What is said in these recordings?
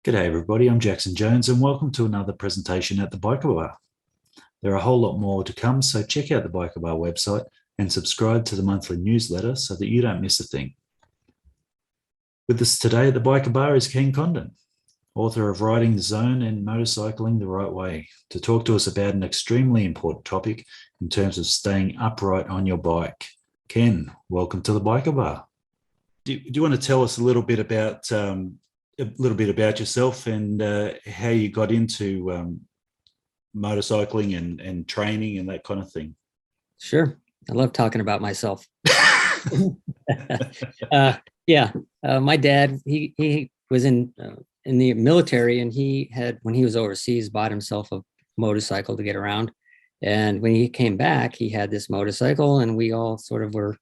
G'day everybody, I'm Jackson Jones and welcome to another presentation at the Biker Bar. There are a whole lot more to come, so check out the Biker Bar website and subscribe to the monthly newsletter so that you don't miss a thing. With us today at the Biker Bar is Ken Condon, author of Riding the Zone and Motorcycling the Right Way, to talk to us about an extremely important topic in terms of staying upright on your bike. Ken, welcome to the Biker Bar. Do you want to tell us a little bit about yourself and how you got into motorcycling and training and that kind of thing? Sure. I love talking about myself. My dad, he was in the military, and he had, when he was overseas, bought himself a motorcycle to get around. And when he came back, he had this motorcycle, and we all sort of were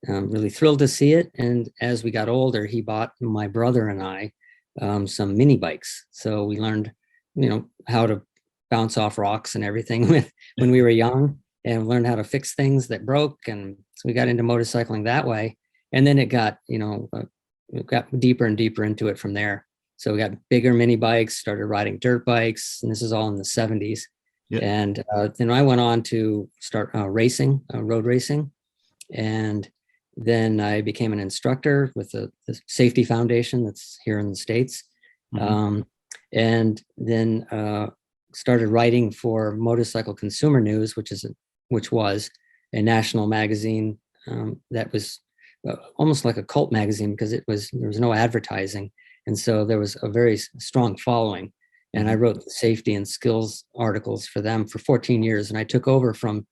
really thrilled to see it. And as we got older, he bought my brother and I some mini bikes. So we learned, how to bounce off rocks and everything when we were young, and learned how to fix things that broke. And so we got into motorcycling that way. And then it got, we got deeper and deeper into it from there. So we got bigger mini bikes, started riding dirt bikes, and this is all in the 70s. Yep. And then I went on to start racing, road racing. And then I became an instructor with the Safety Foundation that's here in the States. Mm-hmm. And then started writing for Motorcycle Consumer News, which was a national magazine that was almost like a cult magazine, because there was no advertising. And so there was a very strong following. And I wrote safety and skills articles for them for 14 years. And I took over from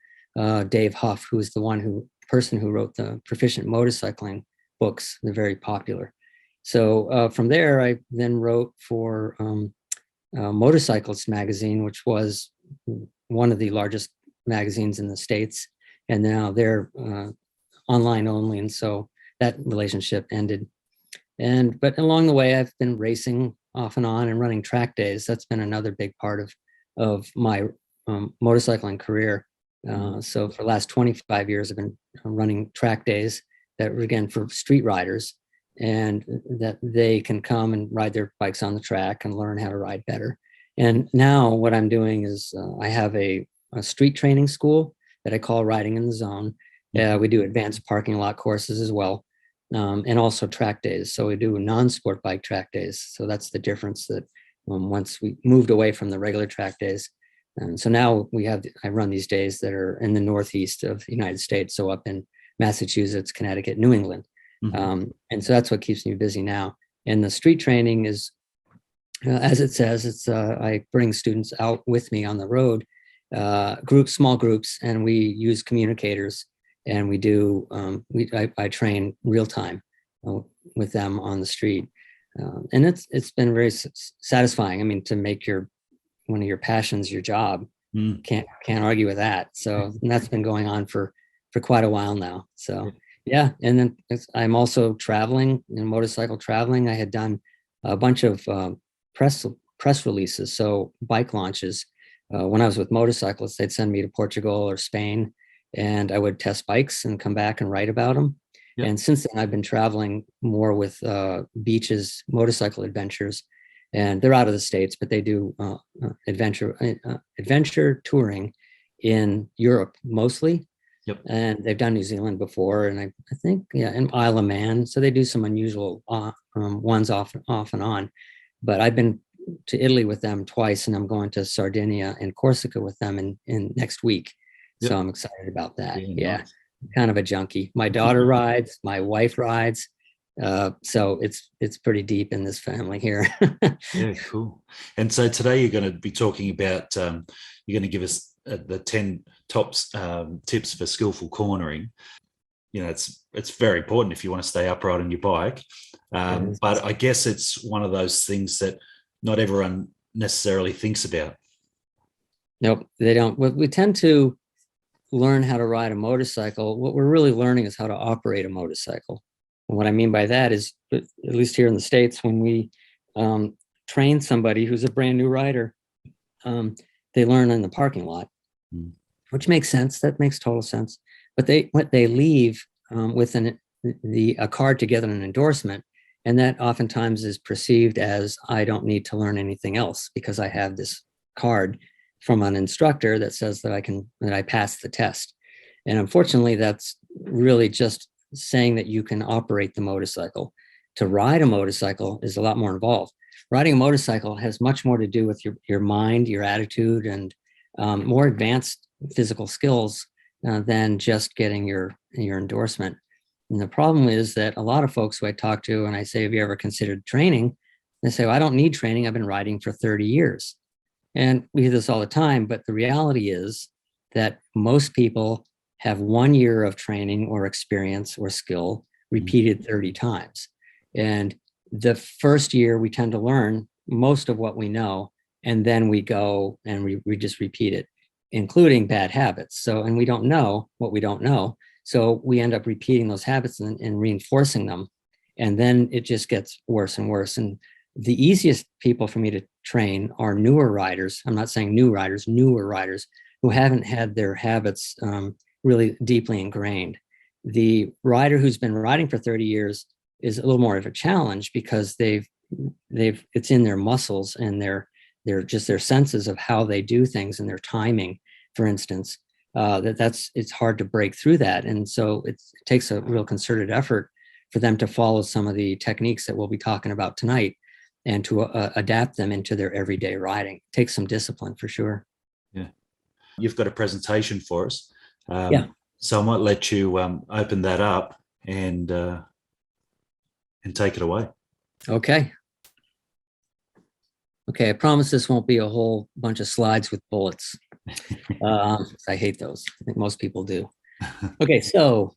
Dave Huff, who was the person who wrote the Proficient Motorcycling books. They're very popular. So from there, I then wrote for Motorcyclist magazine, which was one of the largest magazines in the States. And now they're online only. And so that relationship ended. But along the way, I've been racing off and on and running track days. That's been another big part of my motorcycling career. So for the last 25 years, I've been running track days that were, again, for street riders, and that they can come and ride their bikes on the track and learn how to ride better. And now what I'm doing is I have a street training school that I call Riding in the Zone. We do advanced parking lot courses as well, and also track days. So we do non-sport bike track days. So that's the difference, that once we moved away from the regular track days. So now I run these days that are in the Northeast of the United States. So up in Massachusetts, Connecticut, New England. Mm-hmm. And so that's what keeps me busy now. And the street training is, as it says, I bring students out with me on the road, small groups, and we use communicators, and I train real time with them on the street. And it's been very satisfying. I mean, to make one of your passions your job, can't argue with that. So that's been going on for quite a while now. So yeah, and then I'm also traveling, motorcycle traveling. I had done a bunch of press releases, so bike launches. When I was with motorcyclists, they'd send me to Portugal or Spain, and I would test bikes and come back and write about them. Yep. And since then, I've been traveling more with Beach's motorcycle adventures. And they're out of the States, but they do adventure touring in Europe mostly. Yep. And they've done New Zealand before, and I think, and Isle of Man. So they do some unusual ones off and on. But I've been to Italy with them twice, and I'm going to Sardinia and Corsica with them in next week. Yep. So I'm excited about that. Yeah, nice. Kind of a junkie. My daughter rides, my wife rides. So it's pretty deep in this family here. Yeah, cool. And so today you're going to be talking about, you're going to give us the 10 tops tips for skillful cornering. It's very important if you want to stay upright on your bike. But I guess it's one of those things that not everyone necessarily thinks about. Nope, they don't. We tend to learn how to ride a motorcycle. What we're really learning is how to operate a motorcycle. And what I mean by that is, at least here in the States, when we train somebody who's a brand new rider, they learn in the parking lot, which makes sense. That makes total sense. But they leave with a card together, an endorsement, And that oftentimes is perceived as I don't need to learn anything else because I have this card from an instructor that says that I passed the test. And unfortunately, that's really just saying that you can operate the motorcycle. To ride a motorcycle is a lot more involved. Riding a motorcycle has much more to do with your mind, your attitude, and more advanced physical skills than just getting your endorsement. And the problem is that a lot of folks who I talk to and I say, have you ever considered training? They say, well, I don't need training. I've been riding for 30 years. And we hear this all the time, but the reality is that most people have 1 year of training or experience or skill repeated 30 times. And the first year we tend to learn most of what we know, and then we go and we just repeat it, including bad habits. So, and we don't know what we don't know. So we end up repeating those habits and reinforcing them. And then it just gets worse and worse. And the easiest people for me to train are newer riders. I'm not saying new riders, newer riders who haven't had their habits really deeply ingrained. The rider who's been riding for 30 years is a little more of a challenge because it's in their muscles and their senses of how they do things and their timing, for instance. It's hard to break through that. And so it takes a real concerted effort for them to follow some of the techniques that we'll be talking about tonight and to adapt them into their everyday riding. It takes some discipline for sure. Yeah. You've got a presentation for us. Yeah. So I might let you open that up and take it away. Okay. Okay, I promise this won't be a whole bunch of slides with bullets. I hate those. I think most people do. Okay, so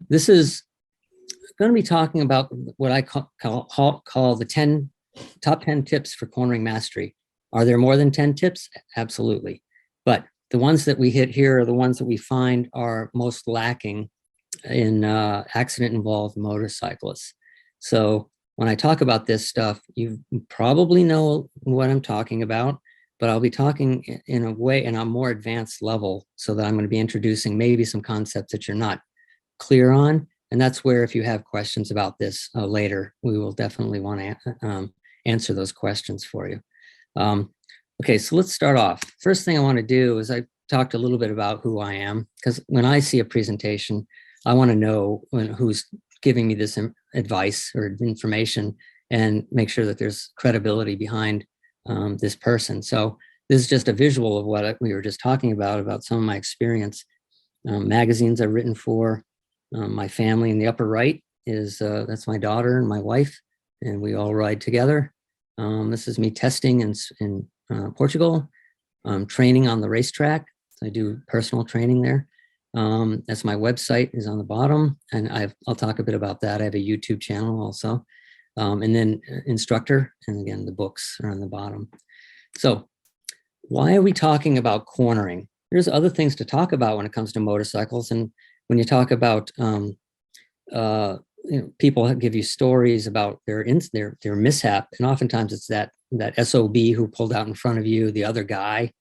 this is going to be talking about what I call the top 10 tips for cornering mastery. Are there more than 10 tips? Absolutely. But the ones that we hit here are the ones that we find are most lacking in accident-involved motorcyclists. So when I talk about this stuff, you probably know what I'm talking about, but I'll be talking in a more advanced level so that I'm going to be introducing maybe some concepts that you're not clear on. And that's where if you have questions about this later, we will definitely want to answer those questions for you. Okay, so let's start off. First thing I want to do is I talked a little bit about who I am, because when I see a presentation, I want to know who's giving me this advice or information and make sure that there's credibility behind this person. So this is just a visual of what we were just talking about some of my experience. Magazines I've written for. My family in the upper right is, that's my daughter and my wife, and we all ride together. This is me testing in Portugal, training on the racetrack. I do personal training there. That's my website is on the bottom, and I'll talk a bit about that. I have a YouTube channel also, and then instructor, and again, the books are on the bottom. So why are we talking about cornering? There's other things to talk about when it comes to motorcycles. And when you talk about, people give you stories about their mishap, and oftentimes it's that SOB who pulled out in front of you, the other guy,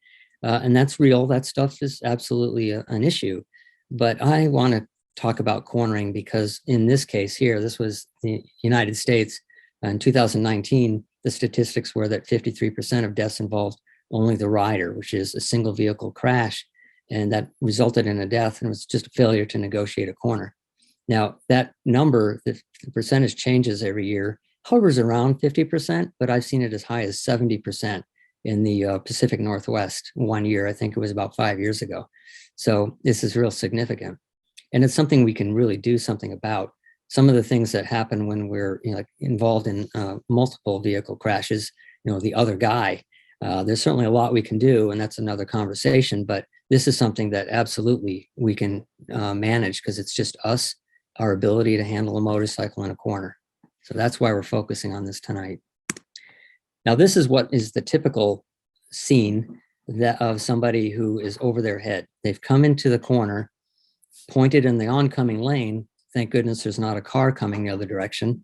and that's real. That stuff is absolutely an issue. But I want to talk about cornering because in this case here, this was the United States in 2019. The statistics were that 53% of deaths involved only the rider, which is a single vehicle crash, and that resulted in a death, and it was just a failure to negotiate a corner. Now, that number, the percentage changes every year, hovers around 50%, but I've seen it as high as 70% in the Pacific Northwest 1 year. I think it was about 5 years ago. So this is real significant. And it's something we can really do something about. Some of the things that happen when we're involved in multiple vehicle crashes, the other guy, there's certainly a lot we can do, and that's another conversation, but this is something that absolutely we can manage because it's just us, our ability to handle a motorcycle in a corner. So that's why we're focusing on this tonight. Now, this is what is the typical scene of somebody who is over their head. They've come into the corner, pointed in the oncoming lane. Thank goodness there's not a car coming the other direction.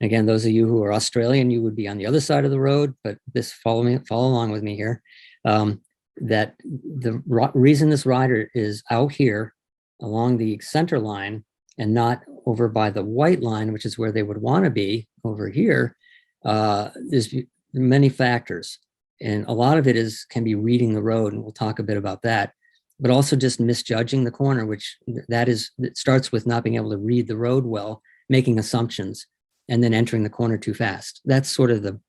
Again, those of you who are Australian, you would be on the other side of the road, but follow along with me here. That the reason this rider is out here along the center line and not over by the white line, which is where they would want to be over here, there's many factors. And a lot of it can be reading the road, and we'll talk a bit about that, but also just misjudging the corner, which it starts with not being able to read the road well, making assumptions, and then entering the corner too fast. That's sort of the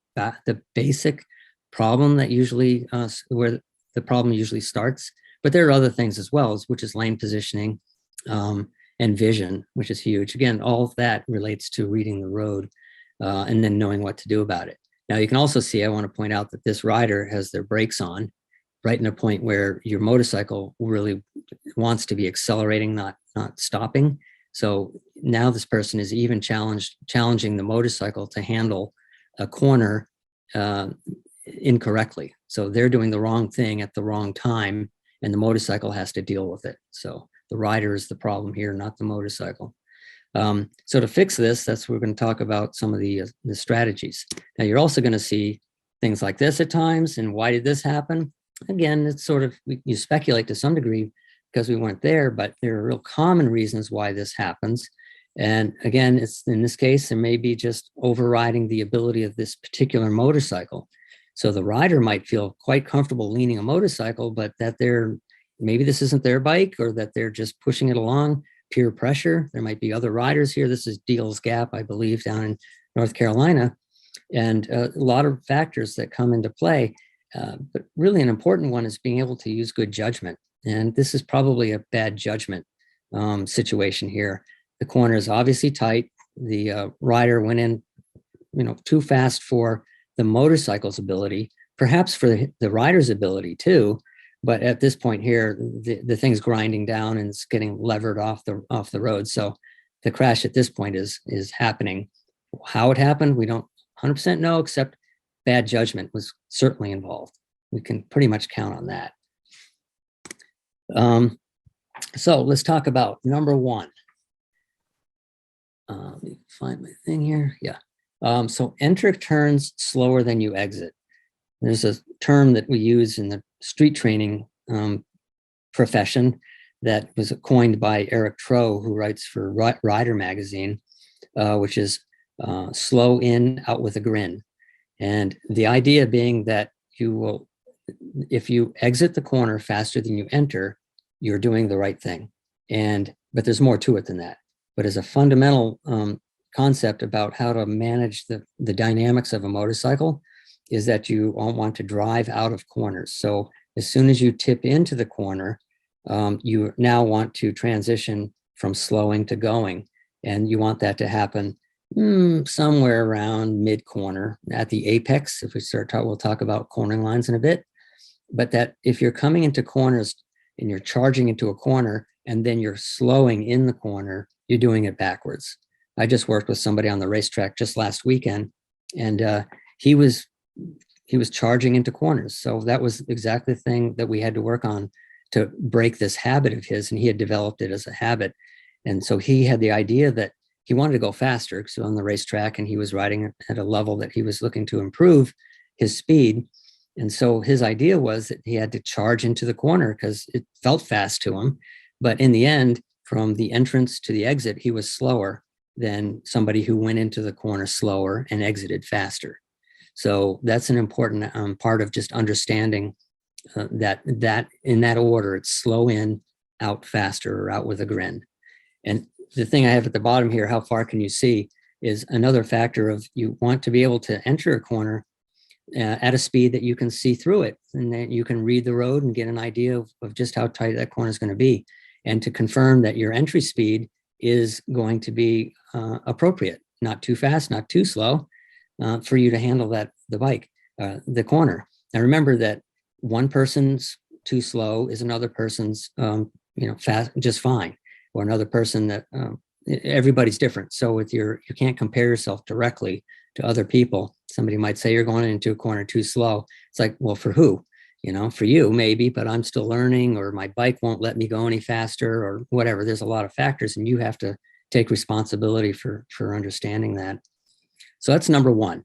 basic problem that usually, where the problem usually starts. But there are other things as well, which is lane positioning and vision, which is huge. Again, all of that relates to reading the road and then knowing what to do about it. Now, you can also see, I want to point out that this rider has their brakes on right in a point where your motorcycle really wants to be accelerating, not stopping. So now this person is even challenging the motorcycle to handle a corner incorrectly. So they're doing the wrong thing at the wrong time, and the motorcycle has to deal with it. So the rider is the problem here, not the motorcycle. So to fix this, that's what we're going to talk about, some of the strategies. Now, you're also going to see things like this at times. And why did this happen? Again, it's sort of, you speculate to some degree because we weren't there, but there are real common reasons why this happens. And again, it's in this case, there may be just overriding the ability of this particular motorcycle. So the rider might feel quite comfortable leaning a motorcycle, but that maybe this isn't their bike, or that they're just pushing it along, peer pressure. There might be other riders here. This is Deal's Gap, I believe, down in North Carolina. And a lot of factors that come into play. But really an important one is being able to use good judgment. And this is probably a bad judgment situation here. The corner is obviously tight. The rider went in, too fast for the motorcycle's ability, perhaps for the rider's ability too. But at this point here, the thing's grinding down and it's getting levered off the road. So the crash at this point is happening. How it happened, we don't 100% know, except bad judgment was certainly involved. We can pretty much count on that. So let's talk about number one. Let me find my thing here. Yeah. So enter turns slower than you exit. There's a term that we use in the street training profession that was coined by Eric Troe, who writes for Rider magazine, which is slow in, out with a grin. And the idea being that if you exit the corner faster than you enter, you're doing the right thing. But there's more to it than that. But as a fundamental concept about how to manage the dynamics of a motorcycle is that you want to drive out of corners. So as soon as you tip into the corner, you now want to transition from slowing to going. And you want that to happen somewhere around mid-corner at the apex. If we we'll talk about cornering lines in a bit. But that if you're coming into corners and you're charging into a corner and then you're slowing in the corner, you're doing it backwards. I just worked with somebody on the racetrack just last weekend, and he was charging into corners. So that was exactly the thing that we had to work on to break this habit of his, and he had developed it as a habit. And so he had the idea that he wanted to go faster because on the racetrack, and he was riding at a level that he was looking to improve his speed. And so his idea was that he had to charge into the corner because it felt fast to him. But in the end, from the entrance to the exit, he was slower than somebody who went into the corner slower and exited faster. So that's an important part of just understanding that in that order, it's slow in, out faster, or out with a grin. And the thing I have at the bottom here, how far can you see, is another factor of you want to be able to enter a corner at a speed that you can see through it, and that you can read the road and get an idea of just how tight that corner is going to be, and to confirm that your entry speed is going to be appropriate, not too fast, not too slow, for you to handle the corner. Now remember that one person's too slow is another person's fast, just fine, or another person that everybody's different. So you can't compare yourself directly to other people. Somebody might say you're going into a corner too slow. It's like, well, for who? For you maybe, but I'm still learning, or my bike won't let me go any faster, or whatever. There's a lot of factors, and you have to take responsibility for understanding that. So that's number one.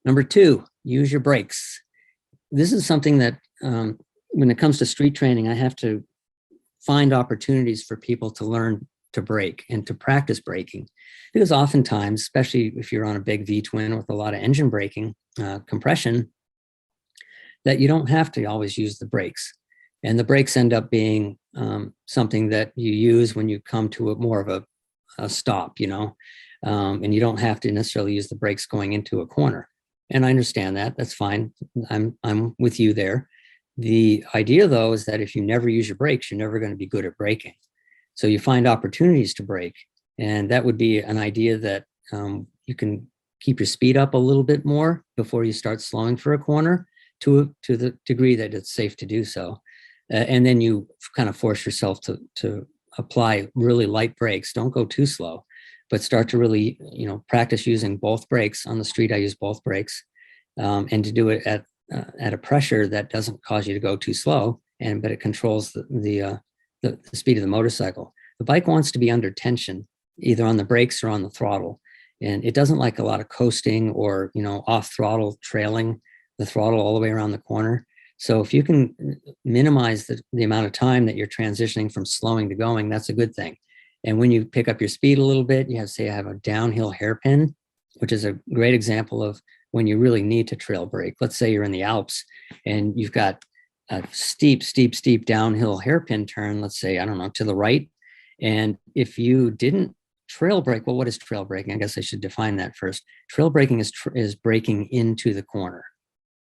Number two, use your brakes. This is something that when it comes to street training, I have to find opportunities for people to learn to brake and to practice braking. Because oftentimes, especially if you're on a big V-twin with a lot of engine braking, compression, that you don't have to always use the brakes. And the brakes end up being something that you use when you come to more of a stop, and you don't have to necessarily use the brakes going into a corner. And I understand that. That's fine. I'm with you there. The idea, though, is that if you never use your brakes, you're never going to be good at braking. So you find opportunities to brake. And that would be an idea that you can keep your speed up a little bit more before you start slowing for a corner to the degree that it's safe to do so. And then you kind of force yourself to apply really light brakes. Don't go too slow, but start to really, practice using both brakes. On the street, I use both brakes, and to do it at a pressure that doesn't cause you to go too slow, but it controls the speed of the motorcycle. The bike wants to be under tension, either on the brakes or on the throttle. And it doesn't like a lot of coasting or, off throttle, trailing the throttle all the way around the corner. So if you can minimize the amount of time that you're transitioning from slowing to going, that's a good thing. And when you pick up your speed a little bit, you have, say, I have a downhill hairpin, which is a great example of when you really need to trail brake. Let's say you're in the Alps and you've got a steep downhill hairpin turn, let's say, I don't know, to the right. And if you didn't trail brake, well, what is trail braking? I guess I should define that first. Trail braking is braking into the corner.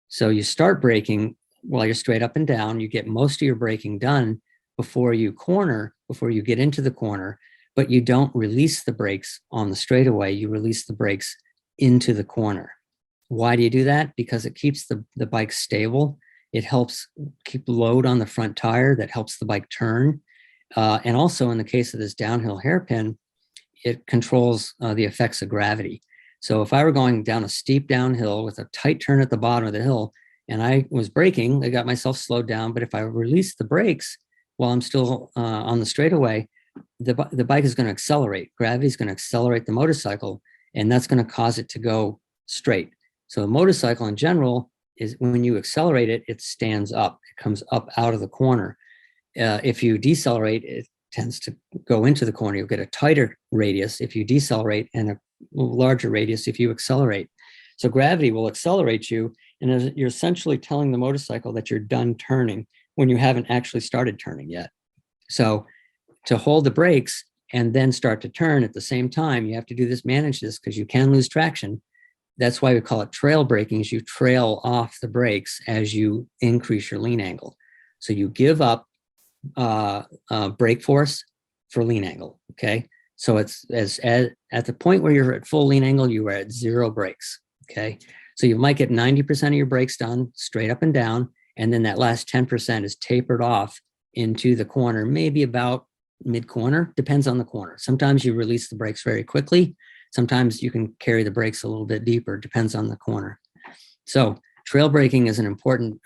So you start braking while you're straight up and down. You get most of your braking done before you get into the corner, but you don't release the brakes on the straightaway. You release the brakes into the corner. Why do you do that? Because it keeps the bike stable. It helps keep load on the front tire that helps the bike turn. And also in the case of this downhill hairpin, it controls the effects of gravity. So if I were going down a steep downhill with a tight turn at the bottom of the hill and I was braking, I got myself slowed down. But if I release the brakes while I'm still on the straightaway, the bike is going to accelerate. Gravity is going to accelerate the motorcycle, and that's going to cause it to go straight. So a motorcycle in general is, when you accelerate it, it stands up. It comes up out of the corner. If you decelerate, it tends to go into the corner. You'll get a tighter radius if you decelerate and a larger radius if you accelerate. So gravity will accelerate you, and you're essentially telling the motorcycle that you're done turning when you haven't actually started turning yet. So to hold the brakes and then start to turn at the same time, you have to manage this, because you can lose traction. That's why we call it trail braking, is you trail off the brakes as you increase your lean angle. So you give up brake force for lean angle. Okay. So it's at the point where you're at full lean angle, you are at zero brakes. Okay. So you might get 90% of your brakes done straight up and down. And then that last 10% is tapered off into the corner, maybe about mid corner, depends on the corner. Sometimes you release the brakes very quickly. Sometimes you can carry the brakes a little bit deeper, depends on the corner. So trail braking is an important,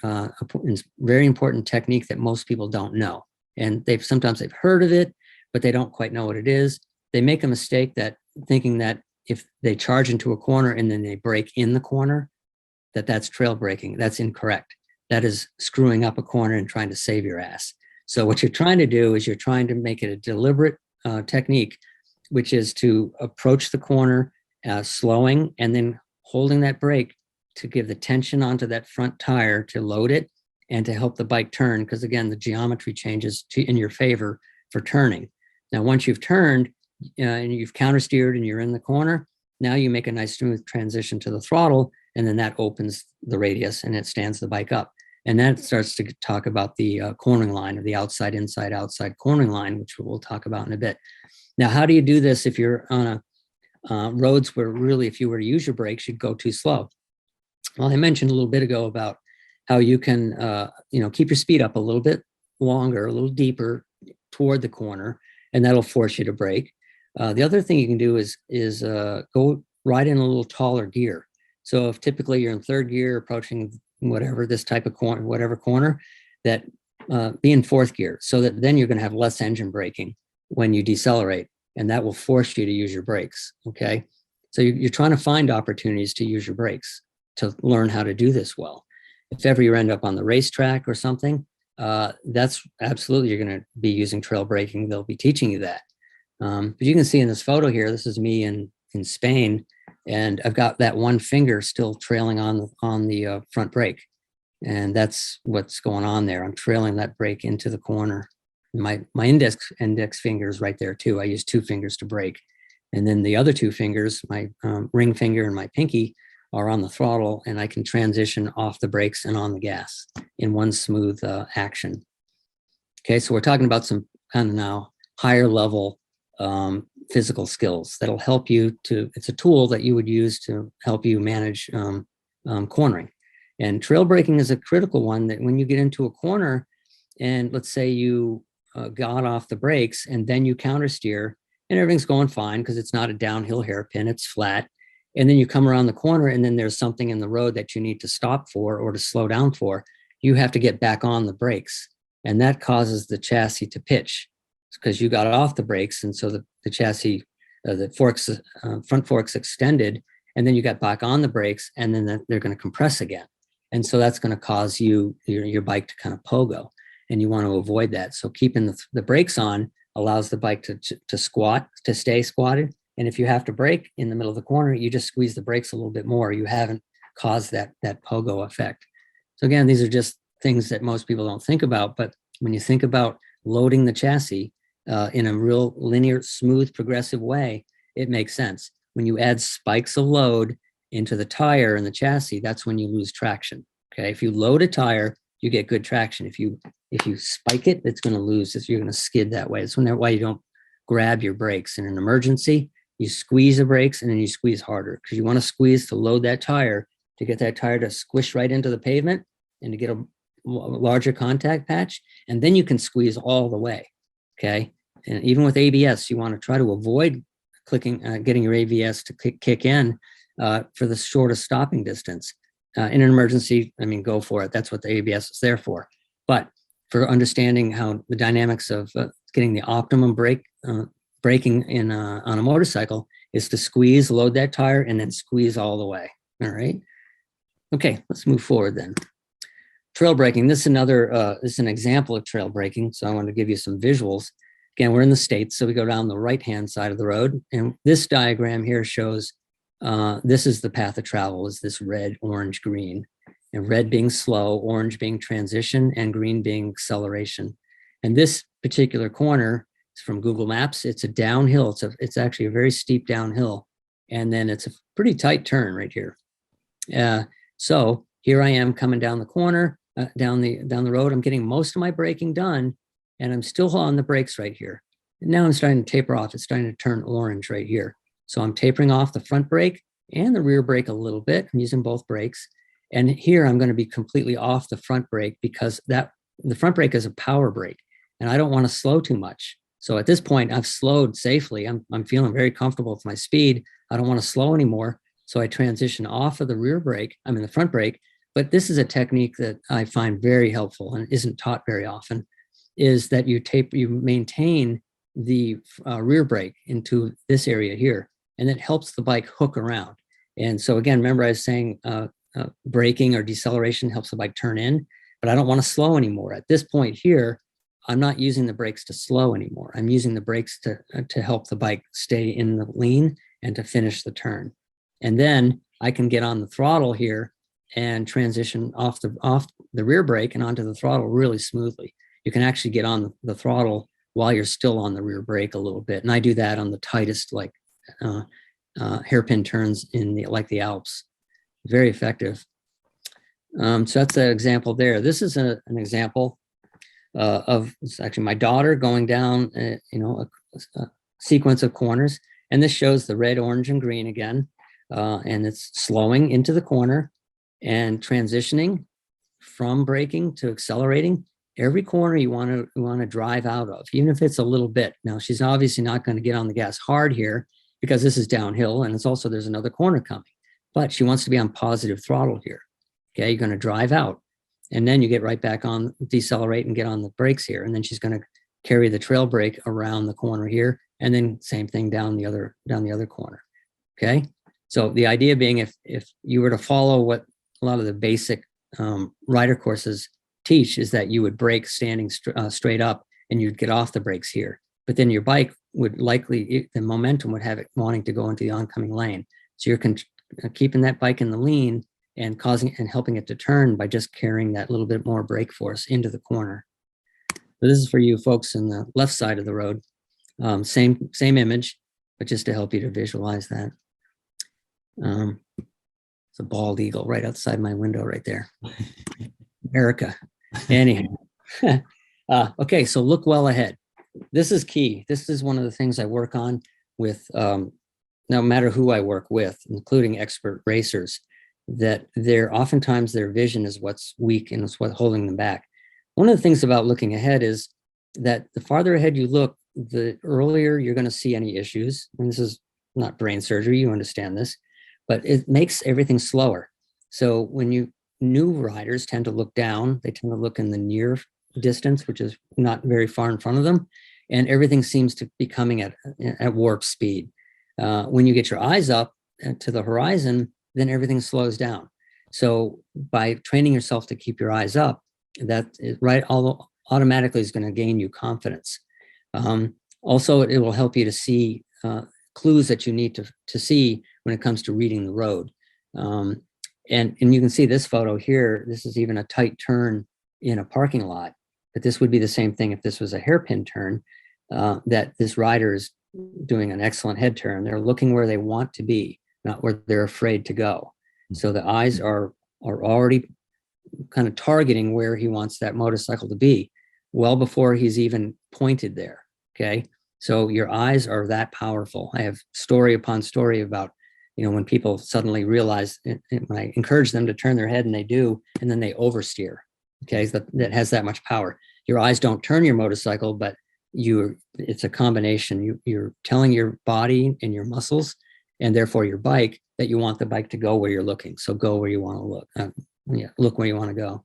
very important technique that most people don't know. And sometimes they've heard of it, but they don't quite know what it is. They make a mistake thinking that if they charge into a corner and then they brake in the corner, that's trail braking. That's incorrect. That is screwing up a corner and trying to save your ass. So what you're trying to do is you're trying to make it a deliberate technique, which is to approach the corner, slowing, and then holding that brake to give the tension onto that front tire to load it and to help the bike turn. Because again, the geometry changes in your favor for turning. Now, once you've turned and you've countersteered and you're in the corner, now you make a nice smooth transition to the throttle, and then that opens the radius and it stands the bike up. And that starts to talk about the cornering line, or the outside, inside, outside cornering line, which we'll talk about in a bit. Now, how do you do this if you're on roads where really, if you were to use your brakes, you'd go too slow? Well, I mentioned a little bit ago about how you can, keep your speed up a little bit longer, a little deeper toward the corner, and that'll force you to brake. The other thing you can do is go ride in a little taller gear. So if typically you're in third gear approaching whatever this type of corner, whatever corner, that be in fourth gear, so that then you're going to have less engine braking when you decelerate, and that will force you to use your brakes. Okay. So you're trying to find opportunities to use your brakes to learn how to do this well. If ever you end up on the racetrack or something, that's absolutely, you're going to be using trail braking. They'll be teaching you that. But you can see in this photo here, this is me in Spain, and I've got that one finger still trailing on the front brake. And that's what's going on there. I'm trailing that brake into the corner. My index finger is right there too. I use 2 fingers to brake. And then the other 2 fingers, my ring finger and my pinky, are on the throttle, and I can transition off the brakes and on the gas in one smooth action. Okay, so we're talking about some kind of now higher level physical skills that'll help you it's a tool that you would use to help you manage cornering. And trail braking is a critical one, that when you get into a corner and let's say you got off the brakes and then you counter steer and everything's going fine because it's not a downhill hairpin, it's flat. And then you come around the corner and then there's something in the road that you need to stop for or to slow down for. You have to get back on the brakes. And that causes the chassis to pitch because you got off the brakes. And so the chassis, the forks, front forks extended, and then you got back on the brakes, and then they're going to compress again. And so that's going to cause your bike to kind of pogo, and you want to avoid that. So keeping the brakes on allows the bike to squat, to stay squatted. And if you have to brake in the middle of the corner, you just squeeze the brakes a little bit more. You haven't caused that pogo effect. So again, these are just things that most people don't think about. But when you think about loading the chassis in a real linear, smooth, progressive way, it makes sense. When you add spikes of load into the tire and the chassis, that's when you lose traction. Okay, if you load a tire, you get good traction. If you spike it, it's going to lose. You're going to skid that way. That's why you don't grab your brakes in an emergency. You squeeze the brakes and then you squeeze harder because you want to squeeze to load that tire, to get that tire to squish right into the pavement and to get a larger contact patch. And then you can squeeze all the way. Okay, and even with ABS, you want to try to avoid getting your ABS to kick in for the shortest stopping distance. In an emergency, I mean, go for it. That's what the ABS is there for. But for understanding how the dynamics of getting the optimum braking on a motorcycle is to squeeze, load that tire, and then squeeze all the way. All right. Okay, let's move forward then. Trail braking. This is an example of trail braking. So I want to give you some visuals. Again, we're in the States, so we go down the right-hand side of the road. And this diagram here shows this is the path of travel, is this red, orange, green. And red being slow, orange being transition, and green being acceleration. And this particular corner is from Google Maps. It's a downhill. It's actually a very steep downhill. And then it's a pretty tight turn right here. So here I am coming down the corner, down the road. I'm getting most of my braking done, and I'm still on the brakes right here. And now I'm starting to taper off. It's starting to turn orange right here. So I'm tapering off the front brake and the rear brake a little bit. I'm using both brakes. And here I'm going to be completely off the front brake because the front brake is a power brake and I don't want to slow too much. So at this point, I've slowed safely. I'm feeling very comfortable with my speed. I don't want to slow anymore. So I transition off of the the front brake. But this is a technique that I find very helpful and isn't taught very often, is that you maintain the rear brake into this area here, and it helps the bike hook around. And so again, remember I was saying braking or deceleration helps the bike turn in, but I don't want to slow anymore. At this point here, I'm not using the brakes to slow anymore. I'm using the brakes to help the bike stay in the lean and to finish the turn. And then I can get on the throttle here and transition off the rear brake and onto the throttle really smoothly. You can actually get on the throttle while you're still on the rear brake a little bit. And I do that on the tightest hairpin turns like the Alps. Very effective. So that's an example there. This is an example of, it's actually my daughter going down, a sequence of corners. And this shows the red, orange, and green again. And it's slowing into the corner and transitioning from braking to accelerating. Every corner you want to drive out of, even if it's a little bit. Now, she's obviously not going to get on the gas hard here because this is downhill, and there's another corner coming. But she wants to be on positive throttle here. Okay, you're going to drive out, and then you get right back on, decelerate and get on the brakes here, and then she's going to carry the trail brake around the corner here, and then same thing down the other corner. Okay, so the idea being, if you were to follow what a lot of the basic rider courses teach, is that you would brake standing straight up and you'd get off the brakes here, but then your bike would likely, the momentum would have it wanting to go into the oncoming lane. So you're keeping that bike in the lean and causing and helping it to turn by just carrying that little bit more brake force into the corner. So this is for you folks in the left side of the road. Same image, but just to help you to visualize that. It's a bald eagle right outside my window right there. America. Anyhow. Okay, so look well ahead. This is key. This is one of the things I work on with, no matter who I work with, including expert racers, that oftentimes their vision is what's weak and it's what's holding them back. One of the things about looking ahead is that the farther ahead you look, the earlier you're going to see any issues. And this is not brain surgery, you understand this, but it makes everything slower. So when new riders tend to look down, they tend to look in the near distance, which is not very far in front of them, and everything seems to be coming at warp speed. When you get your eyes up to the horizon, then everything slows down. So by training yourself to keep your eyes up, that is right, automatically is going to gain you confidence. Also, it will help you to see clues that you need to see when it comes to reading the road. And you can see this photo here. This is even a tight turn in a parking lot, but this would be the same thing if this was a hairpin turn, that this rider is doing an excellent head turn. They're looking where they want to be, not where they're afraid to go. So the eyes are already kind of targeting where he wants that motorcycle to be well before he's even pointed there. Okay. So your eyes are that powerful. I have story upon story about, when people suddenly realize, when I encourage them to turn their head and they do, and then they oversteer. Okay. That has that much power. Your eyes don't turn your motorcycle, but it's a combination. You're telling your body and your muscles, and therefore your bike, that you want the bike to go where you're looking. So go where you want to look. Look where you want to go.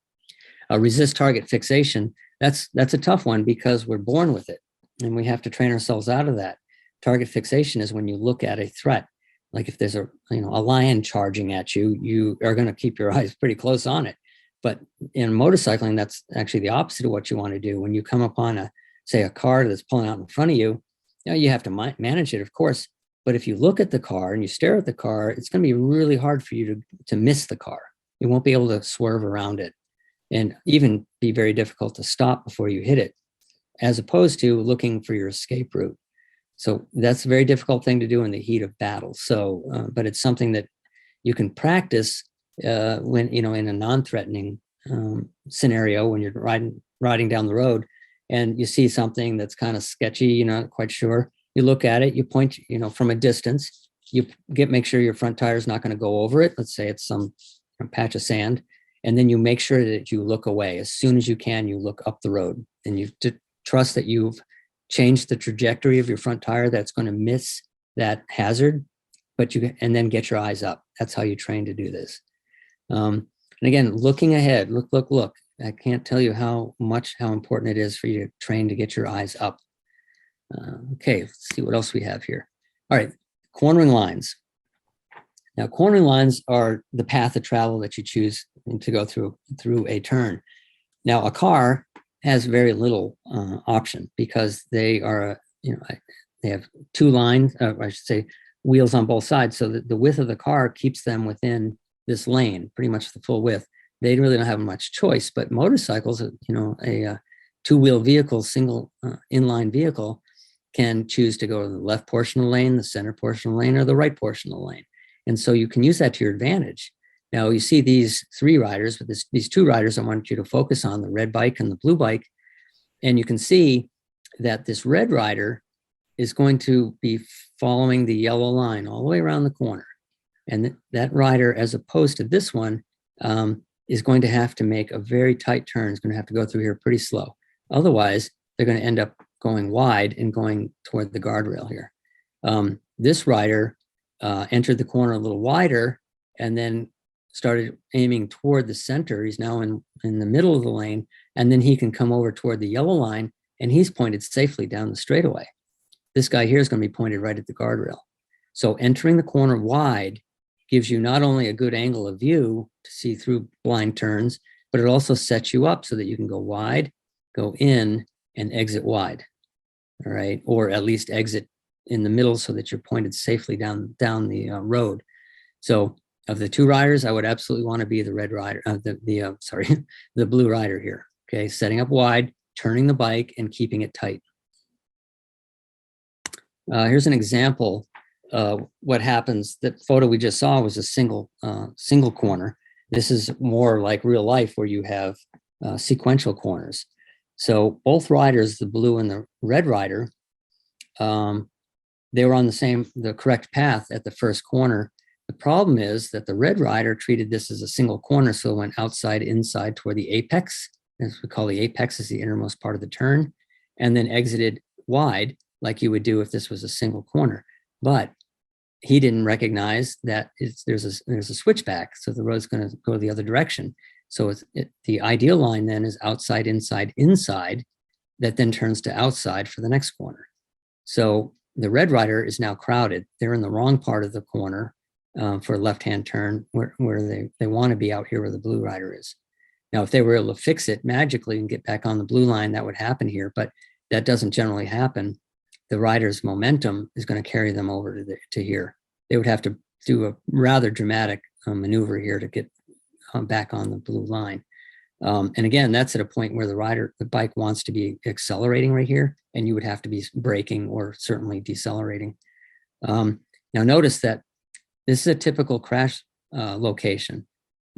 Resist target fixation. That's a tough one because we're born with it, and we have to train ourselves out of that. Target fixation is when you look at a threat, like if there's a lion charging at you, you are going to keep your eyes pretty close on it. But in motorcycling, that's actually the opposite of what you want to do. When you come upon say a car that's pulling out in front of you, you have to manage it, of course. But if you look at the car and you stare at the car, it's going to be really hard for you to miss the car. You won't be able to swerve around it, and even be very difficult to stop before you hit it, as opposed to looking for your escape route. So that's a very difficult thing to do in the heat of battle. So, but it's something that you can practice when, in a non-threatening scenario, when you're riding down the road and you see something that's kind of sketchy, you're not quite sure. You look at it, you point, from a distance, make sure your front tire is not going to go over it. Let's say it's some patch of sand. And then you make sure that you look away. As soon as you can, you look up the road, and you trust that you've changed the trajectory of your front tire that's going to miss that hazard, and then get your eyes up. That's how you train to do this. And again, looking ahead, look. I can't tell you how important it is for you to train to get your eyes up. Okay, let's see what else we have here. All right, cornering lines. Now, cornering lines are the path of travel that you choose to go through a turn. Now, a car has very little option because they are, they have two lines, I should say, wheels on both sides. So that the width of the car keeps them within this lane, pretty much the full width. They really don't have much choice. But motorcycles, a two-wheel vehicle, single inline vehicle, can choose to go to the left portion of the lane, the center portion of the lane, or the right portion of the lane. And so you can use that to your advantage. Now you see these three riders, but these two riders I want you to focus on, the red bike and the blue bike. And you can see that this red rider is going to be following the yellow line all the way around the corner. And that rider, as opposed to this one, is going to have to make a very tight turn. It's going to have to go through here pretty slow. Otherwise, they're going to end up going wide and going toward the guardrail here. This rider entered the corner a little wider and then started aiming toward the center. He's now in the middle of the lane, and then he can come over toward the yellow line, and he's pointed safely down the straightaway. This guy here is going to be pointed right at the guardrail. So entering the corner wide gives you not only a good angle of view to see through blind turns, but it also sets you up so that you can go wide, go in, and exit wide. all right, or at least exit in the middle so that you're pointed safely down the road. So of the two riders, I would absolutely want to be the red rider, the blue rider here. Okay, setting up wide, turning the bike, and keeping it tight. Here's an example. What happens? That photo we just saw was a single corner. This is more like real life where you have sequential corners. So both riders, the blue and the red rider, they were on the correct path at the first corner. The problem is that the red rider treated this as a single corner, so it went outside, inside toward the apex, as we call the apex is the innermost part of the turn, and then exited wide like you would do if this was a single corner. But he didn't recognize that there's a switchback, so the road's going to go the other direction. So the ideal line then is outside, inside, inside, that then turns to outside for the next corner. So the red rider is now crowded. They're in the wrong part of the corner for a left-hand turn where they want to be out here where the blue rider is. Now, if they were able to fix it magically and get back on the blue line, that would happen here, but that doesn't generally happen. The rider's momentum is going to carry them over to here. They would have to do a rather dramatic maneuver here to get back on the blue line. And again, that's at a point where the bike wants to be accelerating right here, and you would have to be braking or certainly decelerating. Now notice that this is a typical crash location.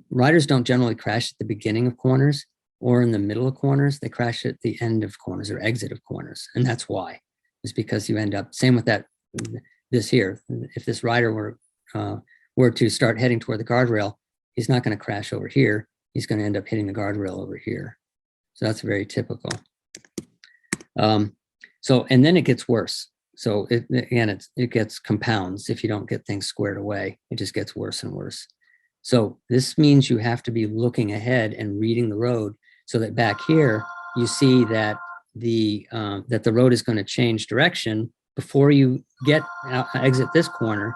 Riders don't generally crash at the beginning of corners or in the middle of corners. They crash at the end of corners or exit of corners. And that's why. It's because you end up, same with this here. If this rider were to start heading toward the guardrail, he's not going to crash over here. He's going to end up hitting the guardrail over here. So that's very typical. And then it gets worse. So it gets compounds if you don't get things squared away. It just gets worse and worse. So this means you have to be looking ahead and reading the road so that back here you see that the road is going to change direction before you exit this corner,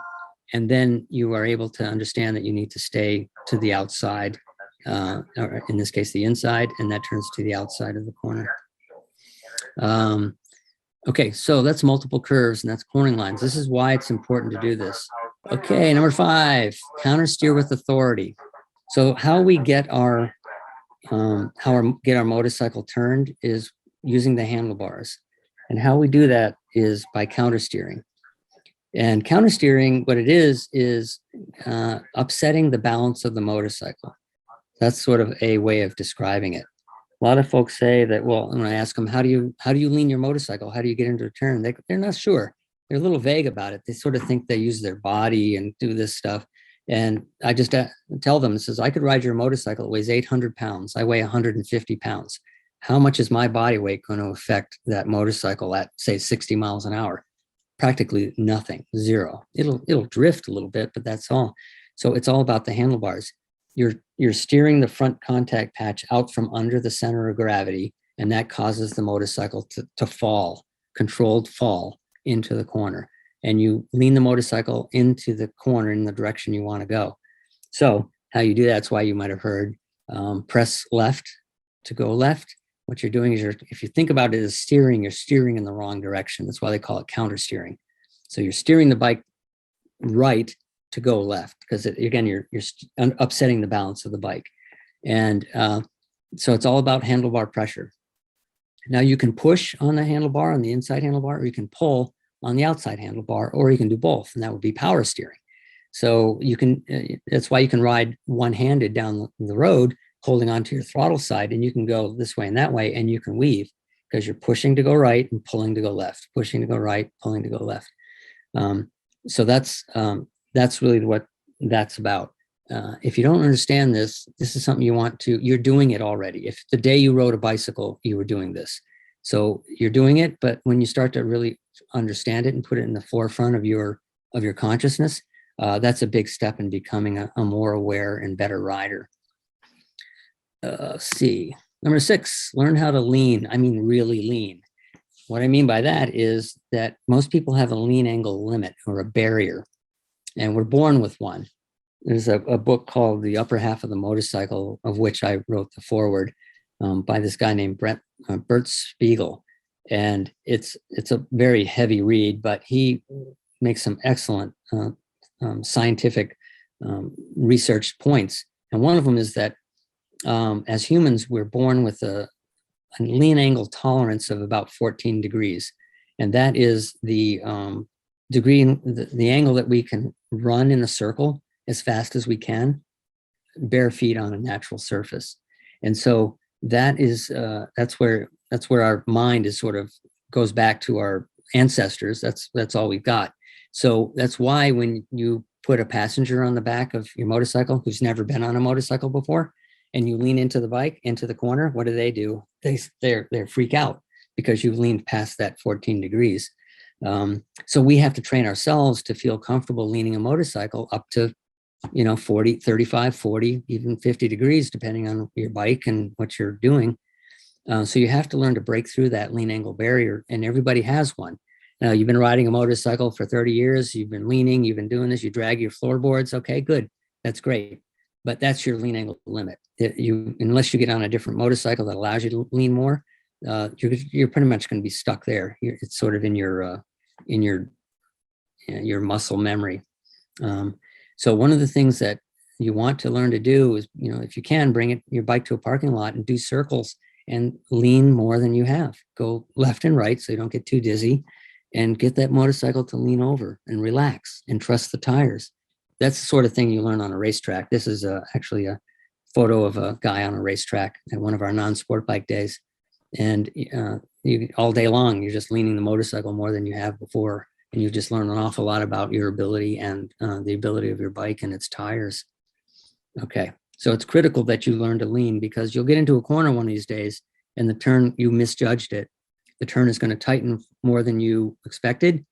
and then you are able to understand that you need to stay to the outside, or in this case the inside, and that turns to the outside of the corner. Okay, so that's multiple curves and that's cornering lines. This is why it's important to do this. Okay, number 5, counter steer with authority. So how we get our motorcycle turned is using the handlebars. And how we do that is by counter steering. And counter steering, what it is upsetting the balance of the motorcycle. That's sort of a way of describing it. A lot of folks say that, well, when I ask them, how do you lean your motorcycle? How do you get into a turn? They're not sure. They're a little vague about it. They sort of think they use their body and do this stuff. And I just tell them, it says, I could ride your motorcycle. It weighs 800 pounds. I weigh 150 pounds. How much is my body weight going to affect that motorcycle at, say, 60 miles an hour? Practically nothing, 0. It'll drift a little bit, but that's all. So it's all about the handlebars. You're steering the front contact patch out from under the center of gravity, and that causes the motorcycle to fall, controlled fall into the corner. And you lean the motorcycle into the corner in the direction you want to go. So how you do that's why you might have heard press left to go left. What you're doing is if you think about it as steering, you're steering in the wrong direction. That's why they call it counter steering. So you're steering the bike right to go left, because again, you're upsetting the balance of the bike. And so it's all about handlebar pressure. Now you can push on the handlebar, on the inside handlebar, or you can pull on the outside handlebar, or you can do both, and that would be power steering. So you can, that's why you can ride one-handed down the road, holding onto your throttle side, and you can go this way and that way, and you can weave because you're pushing to go right and pulling to go left, pushing to go right, pulling to go left. So that's really what that's about. If you don't understand this, this is something you're doing it already. If the day you rode a bicycle, you were doing this. So you're doing it, but when you start to really understand it and put it in the forefront of your consciousness, that's a big step in becoming a more aware and better rider. C. Number 6, learn how to lean. I mean, really lean. What I mean by that is that most people have a lean angle limit or a barrier, and we're born with one. There's a book called The Upper Half of the Motorcycle, of which I wrote the foreword, by this guy named Bert Spiegel. And it's a very heavy read, but he makes some excellent scientific research points. And one of them is that as humans, we're born with a lean angle tolerance of about 14 degrees. And that is the degree, the angle that we can run in a circle as fast as we can, bare feet on a natural surface. And so that is, that's where our mind is sort of goes back to our ancestors. That's all we've got. So that's why when you put a passenger on the back of your motorcycle who's never been on a motorcycle before, and you lean into the bike, into the corner, what do? They freak out because you've leaned past that 14 degrees. So we have to train ourselves to feel comfortable leaning a motorcycle up to, 40, 35, 40, even 50 degrees, depending on your bike and what you're doing. So you have to learn to break through that lean angle barrier, and everybody has one. Now, you've been riding a motorcycle for 30 years, you've been leaning, you've been doing this, you drag your floorboards. Okay, good. That's great. But that's your lean angle limit. Unless you get on a different motorcycle that allows you to lean more, you're pretty much going to be stuck there. It's sort of in your muscle memory. So one of the things that you want to learn to do is, if you can, bring your bike to a parking lot and do circles and lean more than you have. Go left and right so you don't get too dizzy, and get that motorcycle to lean over and relax and trust the tires. That's the sort of thing you learn on a racetrack. This is actually a photo of a guy on a racetrack at one of our non-sport bike days. And all day long, you're just leaning the motorcycle more than you have before. And you just learn an awful lot about your ability and the ability of your bike and its tires. Okay, so it's critical that you learn to lean, because you'll get into a corner one of these days and the turn, you misjudged it. The turn is going to tighten more than you expected.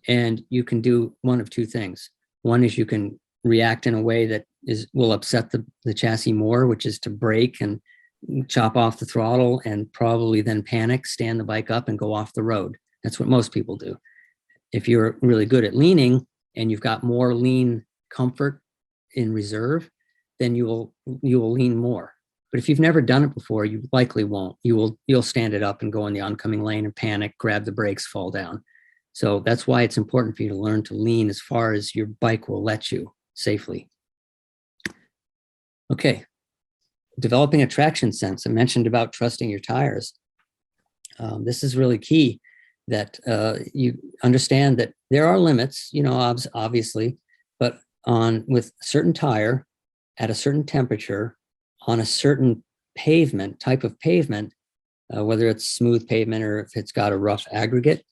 And you can do one of two things. One is you can react in a way that will upset the chassis more, which is to brake and chop off the throttle and probably then panic, stand the bike up and go off the road. That's what most people do. If you're really good at leaning and you've got more lean comfort in reserve, then you will lean more. But if you've never done it before, you likely won't. You'll stand it up and go in the oncoming lane and panic, grab the brakes, fall down. So that's why it's important for you to learn to lean as far as your bike will let you safely. Okay, developing a traction sense. I mentioned about trusting your tires. This is really key, that you understand that there are limits, obviously, but with a certain tire at a certain temperature on a certain type of pavement, whether it's smooth pavement or if it's got a rough aggregate,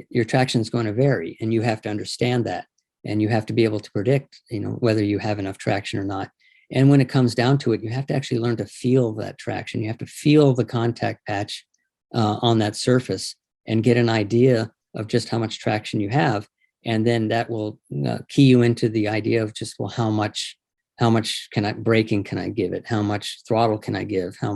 your traction is going to vary, and you have to understand that, and you have to be able to predict, whether you have enough traction or not. And when it comes down to it, you have to actually learn to feel that traction. You have to feel the contact patch on that surface and get an idea of just how much traction you have. And then that will key you into the idea of just, well, how much braking can I give it? How much throttle can I give? How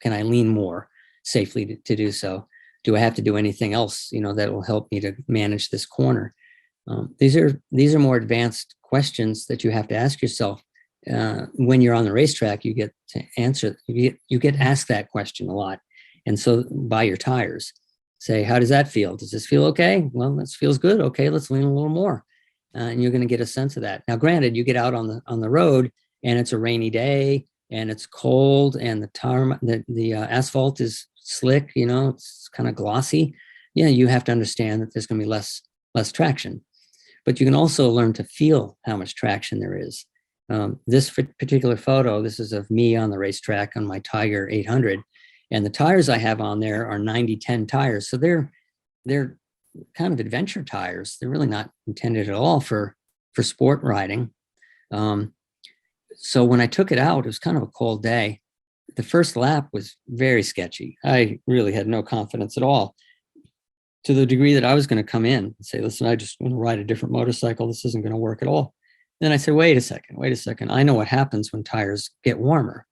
can I lean more safely to do so? Do I have to do anything else, that will help me to manage this corner? These are more advanced questions that you have to ask yourself. When you're on the racetrack, you get to answer, you get asked that question a lot. And so by your tires, say, how does that feel? Does this feel okay? Well, this feels good. Okay, let's lean a little more. And you're going to get a sense of that. Now, granted, you get out on the road and it's a rainy day and it's cold and the asphalt is slick, it's kind of glossy. Yeah, you have to understand that there's going to be less traction. But you can also learn to feel how much traction there is. This particular photo, this is of me on the racetrack on my Tiger 800, and the tires I have on there are 90-10 tires. So they're kind of adventure tires. They're really not intended at all for sport riding. So when I took it out, it was kind of a cold day. The first lap was very sketchy. I really had no confidence at all, to the degree that I was going to come in and say, listen, I just want to ride a different motorcycle. This isn't going to work at all. Then I said, wait a second. I know what happens when tires get warmer.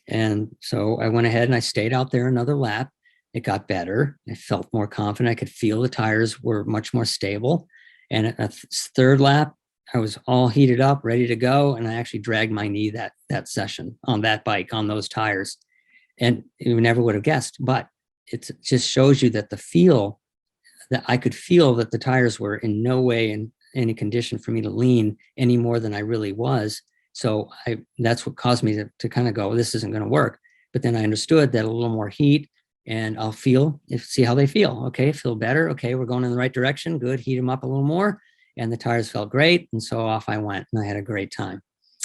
And so I went ahead and I stayed out there another lap. It got better. I felt more confident. I could feel the tires were much more stable. And at the third lap, I was all heated up, ready to go. And I actually dragged my knee that session on that bike, on those tires. And you never would have guessed. But it just shows you that that I could feel that the tires were in no way in any condition for me to lean any more than I really was. So that's what caused me to kind of go, this isn't going to work. But then I understood that a little more heat and I'll see how they feel. Okay, feel better. Okay, we're going in the right direction. Good, heat them up a little more. And the tires felt great. And so off I went and I had a great time.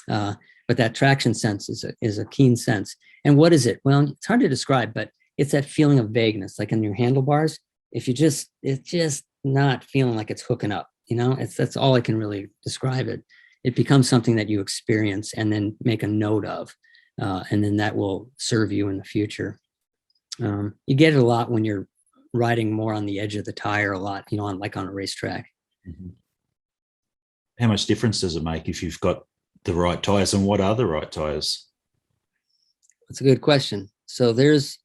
But that traction sense is a keen sense. And what is it? Well, it's hard to describe, but it's that feeling of vagueness, like in your handlebars. If it's just not feeling like it's hooking up, that's all I can really describe it. It becomes something that you experience and then make a note of, and then that will serve you in the future. You get it a lot when you're riding more on the edge of the tire a lot, on a racetrack. Mm-hmm. How much difference does it make if you've got the right tires, and what are the right tires? That's a good question. So there's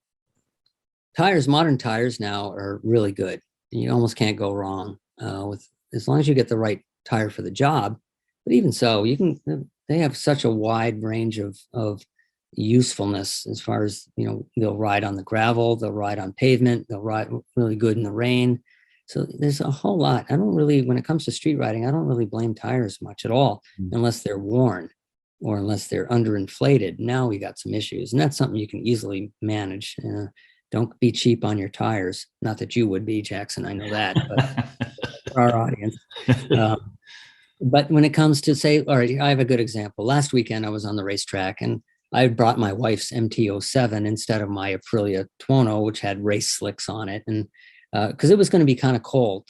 modern tires now are really good. You almost can't go wrong with, as long as you get the right tire for the job. But even so, they have such a wide range of usefulness as far as, they'll ride on the gravel, they'll ride on pavement, they'll ride really good in the rain. So there's a whole lot. When it comes to street riding, I don't really blame tires much at all, unless they're worn or unless they're underinflated. Now we got some issues, and that's something you can easily manage. Don't be cheap on your tires. Not that you would be, Jackson, I know that, but for our audience. But when it comes to, say, all right, I have a good example. Last weekend, I was on the racetrack, and I brought my wife's MT-07 instead of my Aprilia Tuono, which had race slicks on it. And because it was going to be kind of cold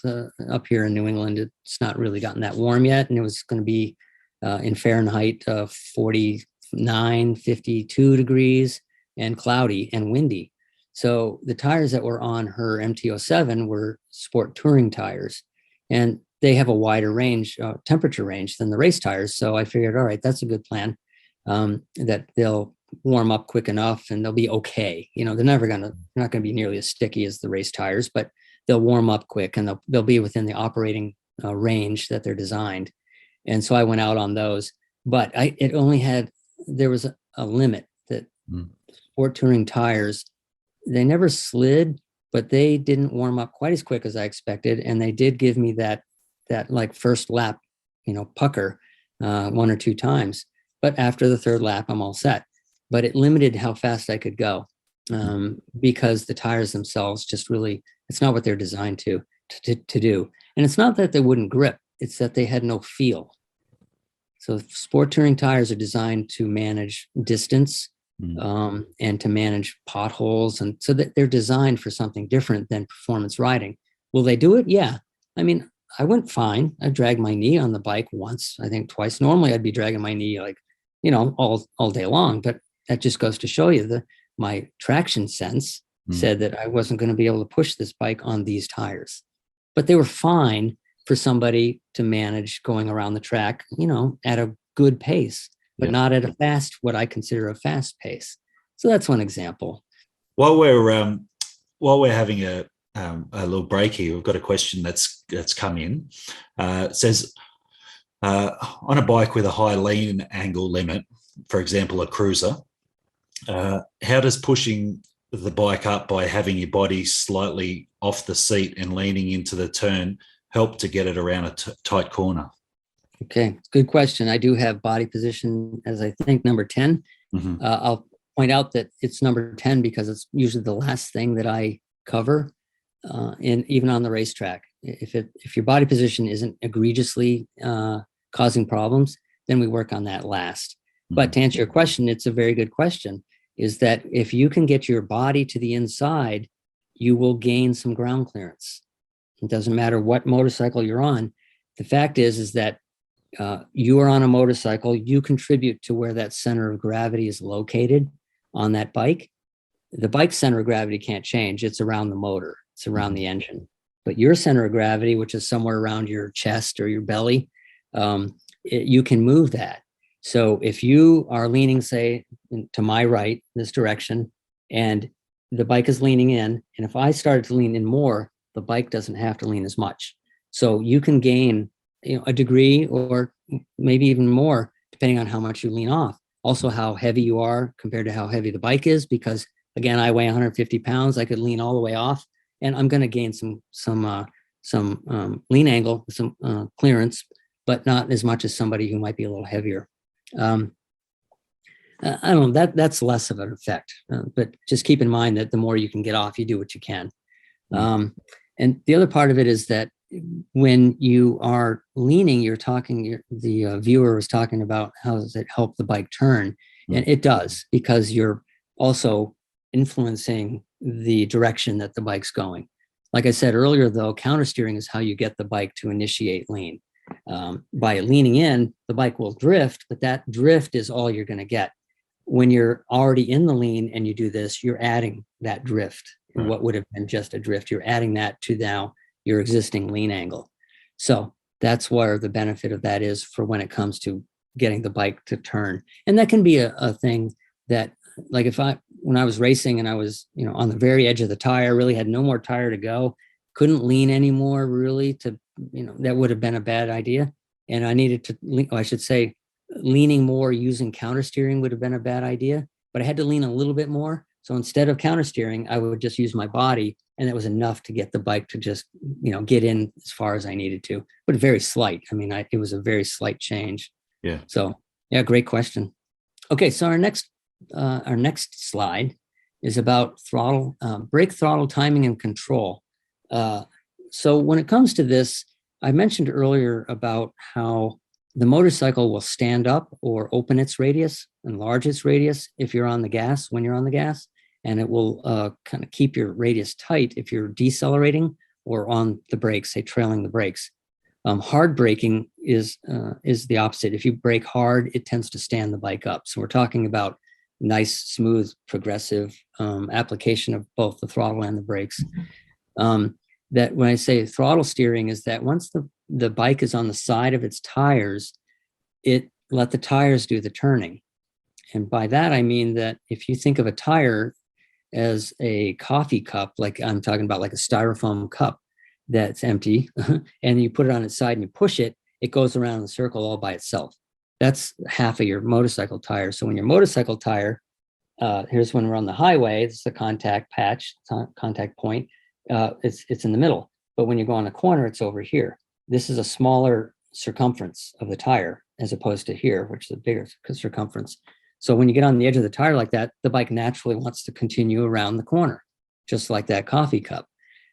up here in New England. It's not really gotten that warm yet. And it was going to be in Fahrenheit 49, 52 degrees and cloudy and windy. So the tires that were on her MT-07 were sport touring tires. And they have a wider range, temperature range than the race tires. So I figured, all right, that's a good plan, that they'll warm up quick enough and they'll be okay. They're not going to be nearly as sticky as the race tires, but they'll warm up quick and they'll be within the operating range that they're designed. And so I went out on those, but there was a limit that sport touring tires, they never slid, but they didn't warm up quite as quick as I expected. And they did give me that like first lap, pucker one or two times, but after the third lap, I'm all set. But it limited how fast I could go because the tires themselves just really, it's not what they're designed to do. And it's not that they wouldn't grip, it's that they had no feel. So sport touring tires are designed to manage distance and to manage potholes. And so that they're designed for something different than performance riding. Will they do it? Yeah. I went fine. I dragged my knee on the bike once, I think twice. Normally I'd be dragging my knee all day long, but that just goes to show you that my traction sense said that I wasn't going to be able to push this bike on these tires. But they were fine for somebody to manage going around the track, at a good pace, but not at what I consider a fast pace. So that's one example. While we're having a little break here, we've got a question that's come in. It says, on a bike with a high lean angle limit, for example, a cruiser, how does pushing the bike up by having your body slightly off the seat and leaning into the turn help to get it around a tight corner? Okay, good question. I do have body position as I think number 10. Mm-hmm. I'll point out that it's number 10 because it's usually the last thing that I cover, even on the racetrack. If your body position isn't egregiously causing problems, then we work on that last. Mm-hmm. But to answer your question, it's a very good question, is that if you can get your body to the inside, you will gain some ground clearance. It doesn't matter what motorcycle you're on. The fact is that you are on a motorcycle, you contribute to where that center of gravity is located on that bike. The bike center of gravity can't change. It's around the motor. It's around the engine. But your center of gravity, which is somewhere around your chest or your belly, you can move that. So if you are leaning, say, to my right, this direction, and the bike is leaning in, and if I started to lean in more, the bike doesn't have to lean as much. So you can gain a degree or maybe even more, depending on how much you lean off. Also, how heavy you are compared to how heavy the bike is, because Again, I weigh 150 pounds. I could lean all the way off, and I'm going to gain some lean angle, some clearance, but not as much as somebody who might be a little heavier. I don't know, that's less of an effect, but just keep in mind that the more you can get off, you do what you can. And the other part of it is that when you are leaning, the viewer was talking about how does it help the bike turn? And it does, because you're also influencing the direction that the bike's going. Like I said earlier, though, countersteering is how you get the bike to initiate lean. By leaning in, the bike will drift, but that drift is all you're going to get. When you're already in the lean and you do this, you're adding that drift. Right. What would have been just a drift, you're adding that to now your existing lean angle. So that's where the benefit of that is for when it comes to getting the bike to turn. And that can be a thing that, like, when I was racing and I was, on the very edge of the tire, really had no more tire to go, couldn't lean anymore, really, that would have been a bad idea. And I needed to lean, I should say, leaning more using countersteering would have been a bad idea, but I had to lean a little bit more. So instead of countersteering, I would just use my body, and that was enough to get the bike to just, get in as far as I needed to, but very slight. I mean, it was a very slight change. Yeah. So yeah, great question. Okay. So our next slide is about brake throttle timing and control. So when it comes to this, I mentioned earlier about how the motorcycle will stand up or open its radius, enlarge its radius if you're on the gas, when you're on the gas, and it will kind of keep your radius tight if you're decelerating or on the brakes, say trailing the brakes. Hard braking is the opposite. If you brake hard, it tends to stand the bike up. So we're talking about nice, smooth, progressive application of both the throttle and the brakes. That when I say throttle steering is that once the bike is on the side of its tires, it let the tires do the turning. And by that, I mean that if you think of a tire as a coffee cup, like I'm talking about, like a styrofoam cup that's empty, and you put it on its side and you push it, it goes around in a circle all by itself. That's half of your motorcycle tire. So when your motorcycle tire, here's when we're on the highway, it's the contact patch, contact point, it's in the middle. But when you go on a corner, it's over here. This is a smaller circumference of the tire as opposed to here, which is a bigger circumference. So when you get on the edge of the tire like that, the bike naturally wants to continue around the corner, just like that coffee cup.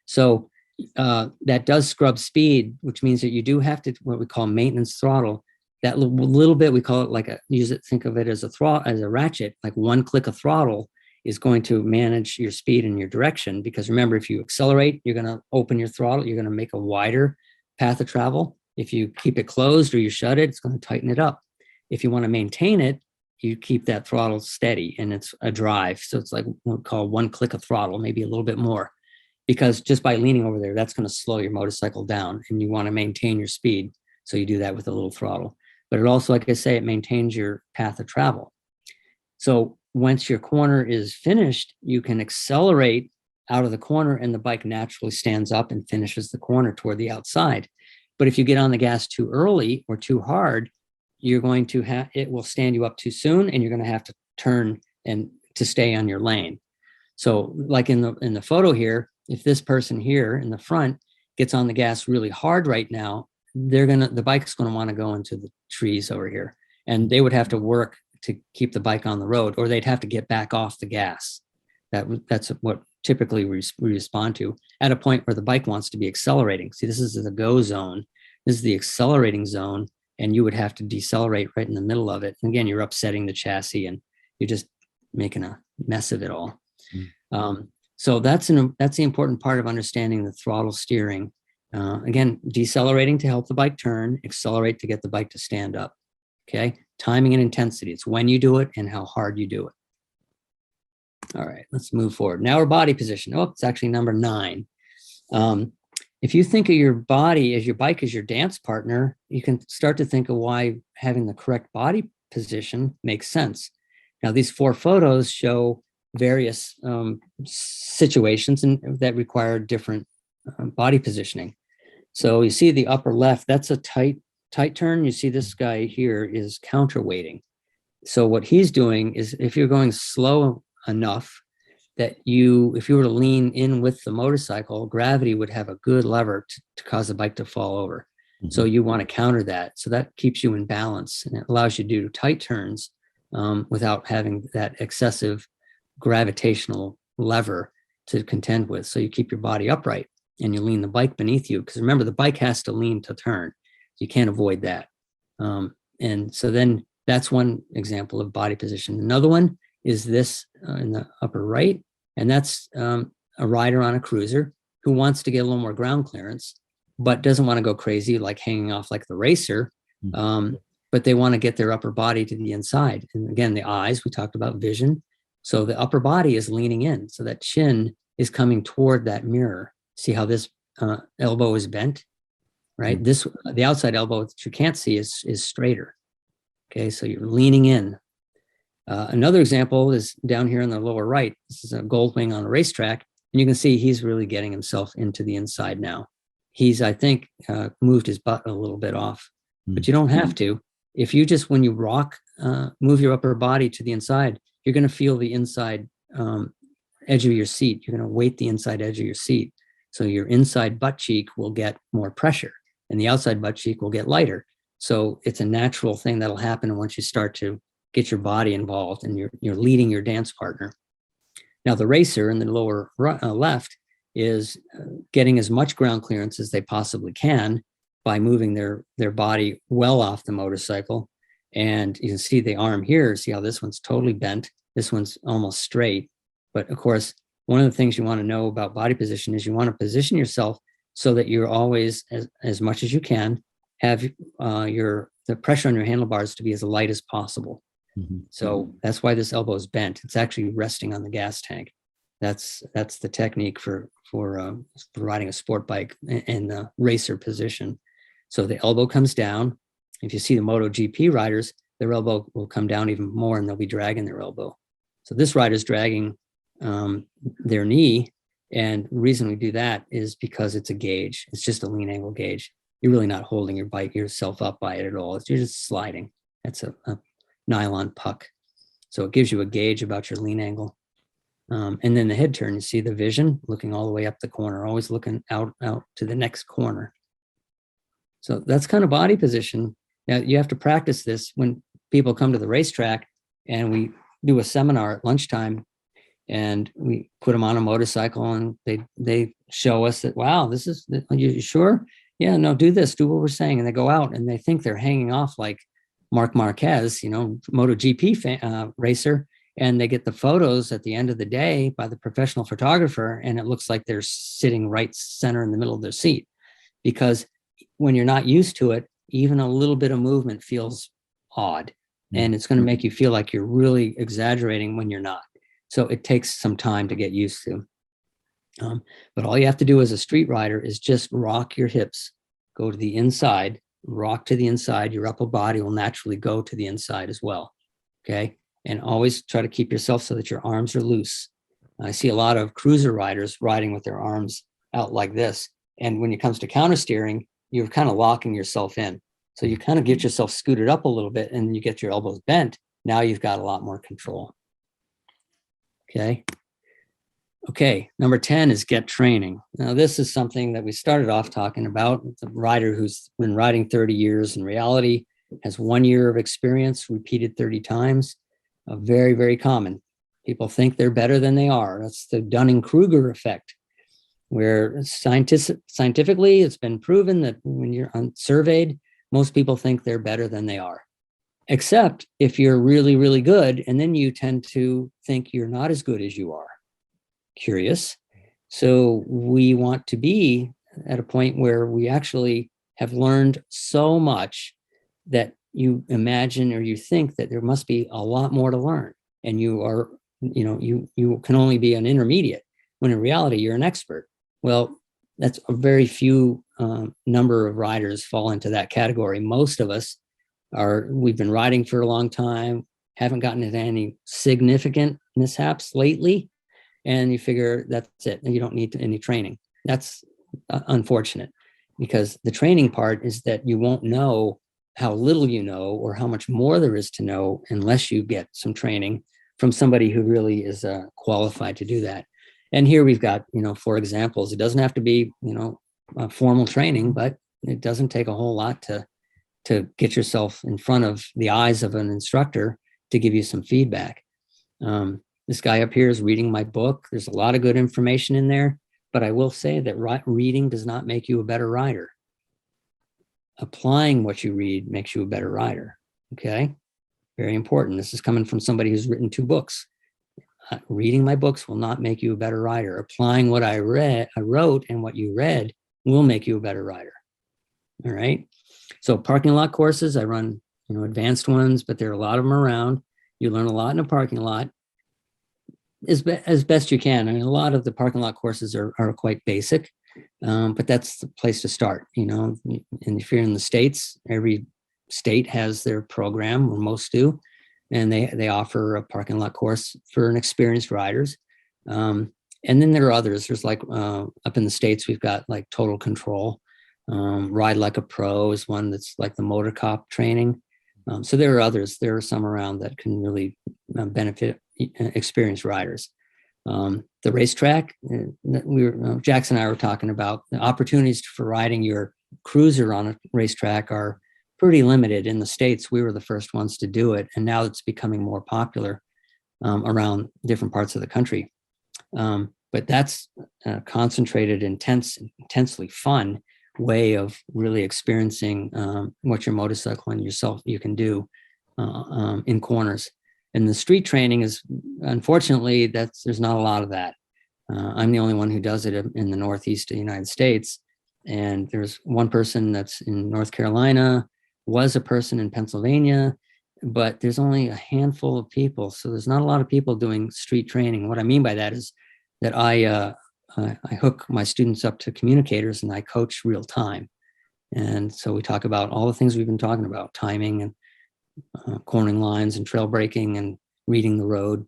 So that does scrub speed, which means that you do have to, what we call maintenance throttle. That little bit, we call it think of it as a ratchet, like one click of throttle is going to manage your speed and your direction. Because remember, if you accelerate, you're going to open your throttle, you're going to make a wider path of travel. If you keep it closed or you shut it, it's going to tighten it up. If you want to maintain it, you keep that throttle steady, and it's a drive. So it's like what we call one click of throttle, maybe a little bit more, because just by leaning over there, that's going to slow your motorcycle down, and you want to maintain your speed. So you do that with a little throttle. But it also, like I say, it maintains your path of travel. So once your corner is finished, you can accelerate out of the corner, and the bike naturally stands up and finishes the corner toward the outside. But if you get on the gas too early or too hard, you're going to it will stand you up too soon, and you're going to have to turn and to stay on your lane. So like in the photo here, if this person here in the front gets on the gas really hard right now, the bike's going to want to go into the trees over here, and they would have to work to keep the bike on the road, or they'd have to get back off the gas. That's what typically we respond to at a point where the bike wants to be accelerating. See, this is the go zone. This is the accelerating zone, and you would have to decelerate right in the middle of it. And again, you're upsetting the chassis, and you're just making a mess of it all. So that's the important part of understanding the throttle steering. Again, decelerating to help the bike turn, accelerate to get the bike to stand up. Okay, timing and intensity. It's when you do it and how hard you do it. All right, let's move forward. Now our body position. Oh, it's actually number 9. If you think of your body as your bike as your dance partner, you can start to think of why having the correct body position makes sense. Now, these 4 photos show various situations that require different body positioning. So you see the upper left, that's a tight turn. You see this guy here is counterweighting. So what he's doing is, if you're going slow enough, that if you were to lean in with the motorcycle, gravity would have a good lever to cause the bike to fall over. So you want to counter that. So that keeps you in balance, and it allows you to do tight turns without having that excessive gravitational lever to contend with. So you keep your body upright and you lean the bike beneath you. Because remember, the bike has to lean to turn. You can't avoid that. And so then that's one example of body position. Another one is this in the upper right. And that's a rider on a cruiser who wants to get a little more ground clearance, but doesn't want to go crazy, like hanging off like the racer. But they want to get their upper body to the inside. And again, the eyes, we talked about vision. So the upper body is leaning in. So that chin is coming toward that mirror. See how this elbow is bent, right? The outside elbow that you can't see is straighter. Okay, so you're leaning in. Another example is down here in the lower right. This is a Goldwing on a racetrack. And you can see he's really getting himself into the inside now. He's, I think, moved his butt a little bit off, but you don't have to. If you just, when you rock, move your upper body to the inside, you're going to feel the inside edge of your seat. You're going to weight the inside edge of your seat. So your inside butt cheek will get more pressure and the outside butt cheek will get lighter. So it's a natural thing that'll happen once you start to get your body involved and you're leading your dance partner. Now the racer in the lower left is getting as much ground clearance as they possibly can by moving their body well off the motorcycle. And you can see the arm here, see how this one's totally bent. This one's almost straight. But of course, one of the things you want to know about body position is you want to position yourself so that you're always, as much as you can, have the pressure on your handlebars to be as light as possible. So that's why this elbow is bent. It's actually resting on the gas tank. That's the technique for riding a sport bike in the racer position. So the elbow comes down. If you see the MotoGP riders, their elbow will come down even more and they'll be dragging their elbow. So this rider's dragging their knee. And the reason we do that is because it's a gauge. It's just a lean angle gauge. You're really not holding your bike yourself up by it at all. You're just sliding. That's a nylon puck. So it gives you a gauge about your lean angle. And then the head turn, you see the vision looking all the way up the corner, always looking out to the next corner. So that's kind of body position. Now you have to practice this when people come to the racetrack and we do a seminar at lunchtime and we put them on a motorcycle and they show us that, wow, this is, are you sure? Yeah, no, do this, do what we're saying. And they go out and they think they're hanging off like Marc Marquez, MotoGP racer. And they get the photos at the end of the day by the professional photographer. And it looks like they're sitting right center in the middle of their seat, because when you're not used to it, even a little bit of movement feels odd. And it's going to make you feel like you're really exaggerating when you're not. So it takes some time to get used to. But all you have to do as a street rider is just rock your hips, go to the inside, rock to the inside. Your upper body will naturally go to the inside as well. Okay. And always try to keep yourself so that your arms are loose. I see a lot of cruiser riders riding with their arms out like this. And when it comes to counter steering, you're kind of locking yourself in. So you kind of get yourself scooted up a little bit and you get your elbows bent. Now you've got a lot more control. Okay, number 10 is get training. Now, this is something that we started off talking about. It's a rider who's been riding 30 years. In reality, has 1 year of experience, repeated 30 times. Very, very common. People think they're better than they are. That's the Dunning-Kruger effect, where scientifically it's been proven that when you're surveyed, most people think they're better than they are. Except if you're really, really good, and then you tend to think you're not as good as you are. Curious. So we want to be at a point where we actually have learned so much that you imagine or you think that there must be a lot more to learn. And you are, you can only be an intermediate, when in reality you're an expert. Well, that's a very few number of riders fall into that category. Most of us we've been riding for a long time, haven't gotten into any significant mishaps lately, and you figure that's it. You don't need any training. That's unfortunate, because the training part is that you won't know how little you know or how much more there is to know unless you get some training from somebody who really is qualified to do that. And here we've got, 4 examples. It doesn't have to be, formal training, but it doesn't take a whole lot to get yourself in front of the eyes of an instructor to give you some feedback. This guy up here is reading my book. There's a lot of good information in there, but I will say that reading does not make you a better rider. Applying what you read makes you a better rider. Okay. Very important. This is coming from somebody who's written 2 books. Reading my books will not make you a better rider. Applying what I wrote and what you read will make you a better rider. All right. So parking lot courses, I run, advanced ones, but there are a lot of them around. You learn a lot in a parking lot as best you can. I mean, a lot of the parking lot courses are quite basic, but that's the place to start, And if you're in the States, every state has their program, or most do, and they offer a parking lot course for inexperienced riders. And then there are others. There's like up in the States, we've got like Total Control. Ride Like a Pro is one that's like the motor cop training. So there are others. There are some around that can really benefit experienced riders. The racetrack, Jackson and I were talking about the opportunities for riding your cruiser on a racetrack are pretty limited. In the States, we were the first ones to do it, and now it's becoming more popular around different parts of the country. But that's a concentrated, intensely fun way of really experiencing what your motorcycle and yourself you can do in corners. And the street training is, unfortunately, there's not a lot of that. I'm the only one who does it in the Northeast of the United States. And there's one person that's in North Carolina, was a person in Pennsylvania, but there's only a handful of people. So there's not a lot of people doing street training. What I mean by that is that I hook my students up to communicators and I coach real time. And so we talk about all the things we've been talking about, timing and cornering lines and trail braking and reading the road.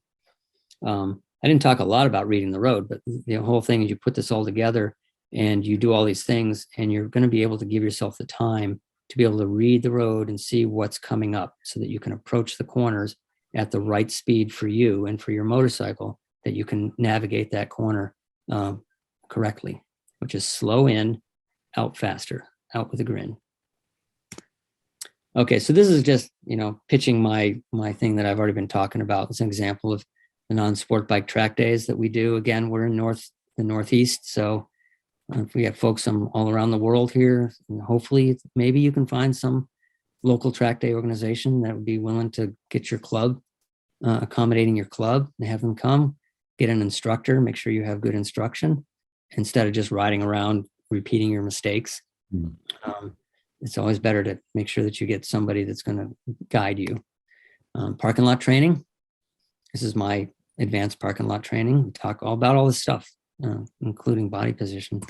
I didn't talk a lot about reading the road, but the whole thing is you put this all together and you do all these things and you're going to be able to give yourself the time to be able to read the road and see what's coming up so that you can approach the corners at the right speed for you and for your motorcycle, that you can navigate that corner correctly, which is slow in, out faster, out with a grin. Okay, so this is just, pitching my thing that I've already been talking about. It's an example of the non-sport bike track days that we do. Again, we're in the Northeast, so we have folks from all around the world here, and hopefully maybe you can find some local track day organization that would be willing to get your club, accommodating your club, and have them come, get an instructor, make sure you have good instruction instead of just riding around repeating your mistakes. It's always better to make sure that you get somebody that's going to guide you. Parking lot training. This is my advanced parking lot training. We talk all about all this stuff, including body position.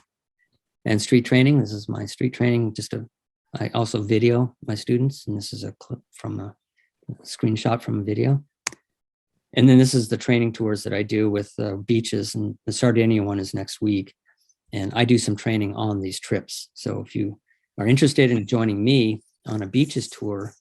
And street training. This is my street training. I also video my students, and this is a clip from a screenshot from a video. And then this is the training tours that I do with beaches, and the Sardinia one is next week. And I do some training on these trips. So if you are interested in joining me on a beaches tour,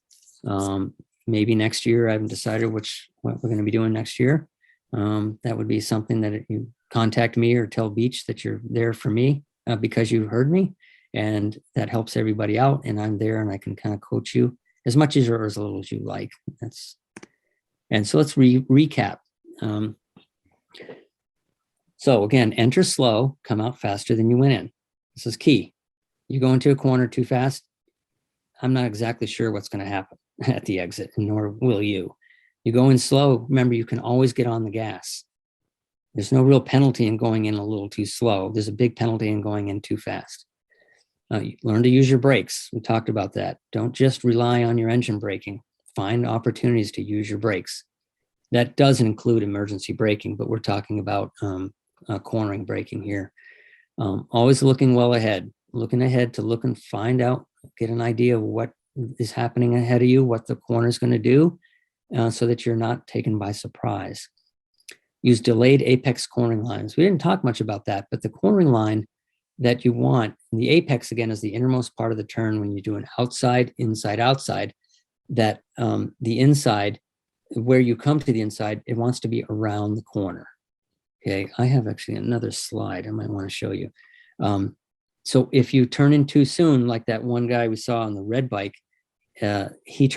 maybe next year, I haven't decided what we're going to be doing next year. That would be something that you contact me or tell Beach that you're there for me because you heard me, and that helps everybody out. And I'm there and I can kind of coach you as much as or as little as you like. And so let's recap. So again, enter slow, come out faster than you went in. This is key. You go into a corner too fast, I'm not exactly sure what's going to happen at the exit, nor will you. You go in slow, remember, you can always get on the gas. There's no real penalty in going in a little too slow. There's a big penalty in going in too fast. You learn to use your brakes. We talked about that. Don't just rely on your engine braking. Find opportunities to use your brakes. That doesn't include emergency braking, but we're talking about cornering braking here. Always looking well ahead. Looking ahead to look and find out, get an idea of what is happening ahead of you, what the corner is going to do, so that you're not taken by surprise. Use delayed apex cornering lines. We didn't talk much about that, but the cornering line that you want, and the apex again is the innermost part of the turn when you do an outside, inside, outside, that the inside where you come to the inside, it wants to be around the corner. Okay, I have actually another slide I might want to show you. So if you turn in too soon, like that one guy we saw on the red bike, if he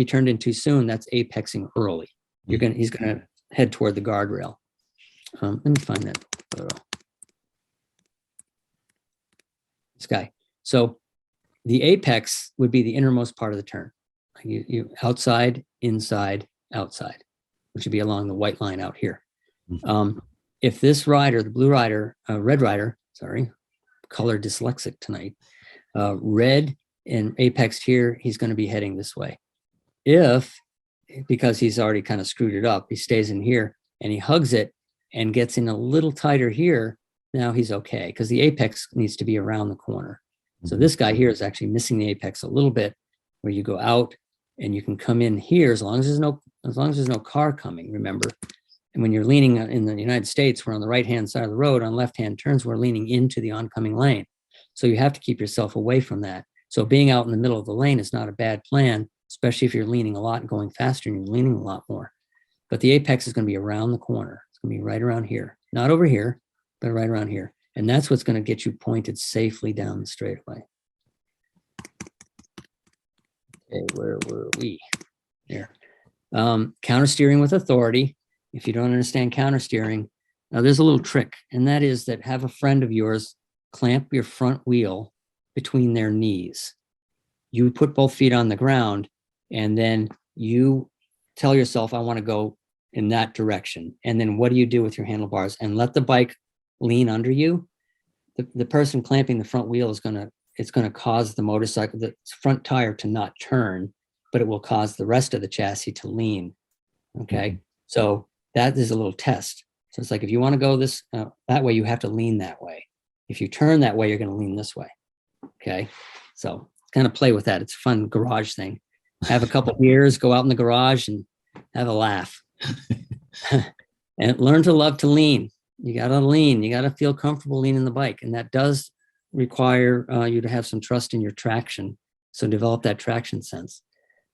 turned in too soon, that's apexing early. He's gonna head toward the guardrail. Let me find that photo. This guy. So the apex would be the innermost part of the turn. You outside, inside, outside, which would be along the white line out here. If this rider, the blue rider, red rider, sorry, color dyslexic tonight, red and apex here, he's going to be heading this way. If, because he's already kind of screwed it up, he stays in here and he hugs it and gets in a little tighter here, now he's okay, because the apex needs to be around the corner. So this guy here is actually missing the apex a little bit, where you go out and you can come in here as long as there's no car coming, remember. And when you're leaning in the United States, we're on the right-hand side of the road. On left-hand turns, we're leaning into the oncoming lane. So you have to keep yourself away from that. So being out in the middle of the lane is not a bad plan, especially if you're leaning a lot and going faster and you're leaning a lot more. But the apex is going to be around the corner. It's going to be right around here. Not over here, but right around here. And that's what's going to get you pointed safely down the straightaway. Okay, where were we? There. Counter steering with authority. If you don't understand counter steering, there's a little trick, and that is that have a friend of yours clamp your front wheel between their knees. You put both feet on the ground, and then you tell yourself, I want to go in that direction. And then what do you do with your handlebars? And let the bike lean under you. The person clamping the front wheel is going to cause the motorcycle, the front tire, to not turn, but it will cause the rest of the chassis to lean. Okay. So that is a little test. So it's like, if you want to go this that way, you have to lean that way. If you turn that way, you're going to lean this way. Okay. So kind of play with that. It's a fun garage thing. Have a couple of beers, go out in the garage and have a laugh. And learn to love to lean. You got to lean. You got to feel comfortable leaning the bike. And that does require you to have some trust in your traction. So develop that traction sense.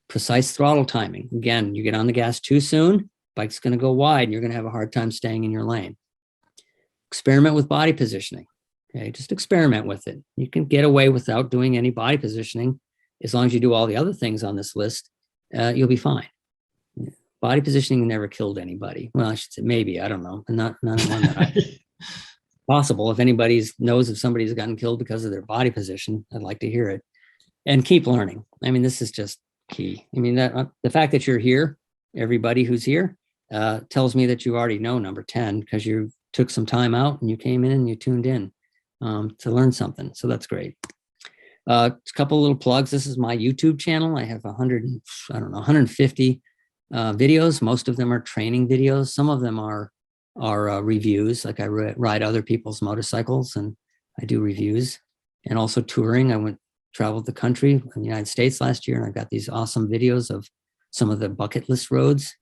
Precise throttle timing. Again, you get on the gas too soon, bike's going to go wide, and you're going to have a hard time staying in your lane. Experiment with body positioning. Okay, just experiment with it. You can get away without doing any body positioning. As long as you do all the other things on this list, you'll be fine. Body positioning never killed anybody. Well, I should say maybe, I don't know. Not one that possible. If anybody knows if somebody's gotten killed because of their body position, I'd like to hear it. And keep learning. I mean, this is just key. I mean, that the fact that you're here, everybody who's here, tells me that you already know number 10, because you took some time out and you came in and you tuned in to learn something. So that's great. A couple little plugs. This is my YouTube channel. I have 150 videos. Most of them are training videos. Some of them are reviews. Like I ride other people's motorcycles and I do reviews, and also touring. I traveled the country in the United States last year, and I got these awesome videos of some of the bucket list roads.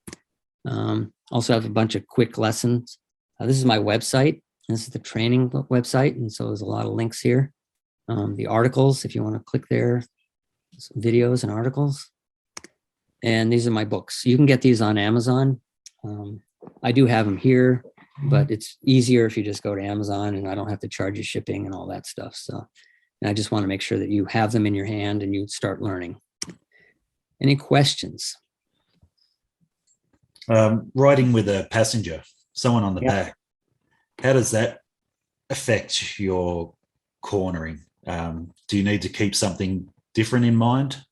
Also have a bunch of quick lessons. This is my website. This is the training website. And so there's a lot of links here. The articles, if you want to click there, some videos and articles. And these are my books. You can get these on Amazon. I do have them here, but it's easier if you just go to Amazon, and I don't have to charge you shipping and all that stuff. So, and I just want to make sure that you have them in your hand and you start learning. Any questions? Riding with a passenger, someone on the back, how does that affect your cornering? Do you need to keep something different in mind,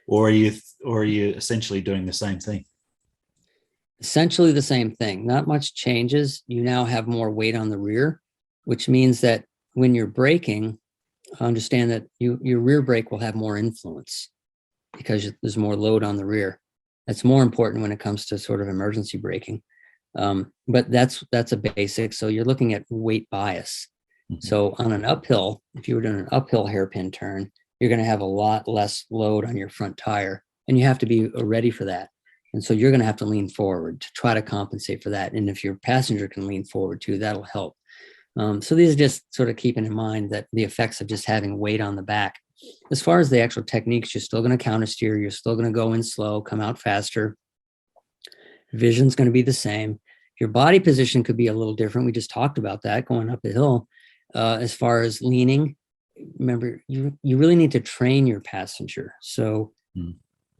or are you essentially doing the same thing? Essentially the same thing. Not much changes. You now have more weight on the rear, which means that when you're braking, understand that your rear brake will have more influence because there's more load on the rear. That's more important when it comes to sort of emergency braking. But that's a basic. So you're looking at weight bias. Mm-hmm. So on an uphill, if you were doing an uphill hairpin turn, you're going to have a lot less load on your front tire, and you have to be ready for that. And so you're going to have to lean forward to try to compensate for that. And if your passenger can lean forward too, that'll help. So these are just sort of keeping in mind that the effects of just having weight on the back. As far as the actual techniques, you're still going to counter steer. You're still going to go in slow, come out faster. Vision's going to be the same. Your body position could be a little different. We just talked about that going up the hill. As far as leaning, remember, you really need to train your passenger. So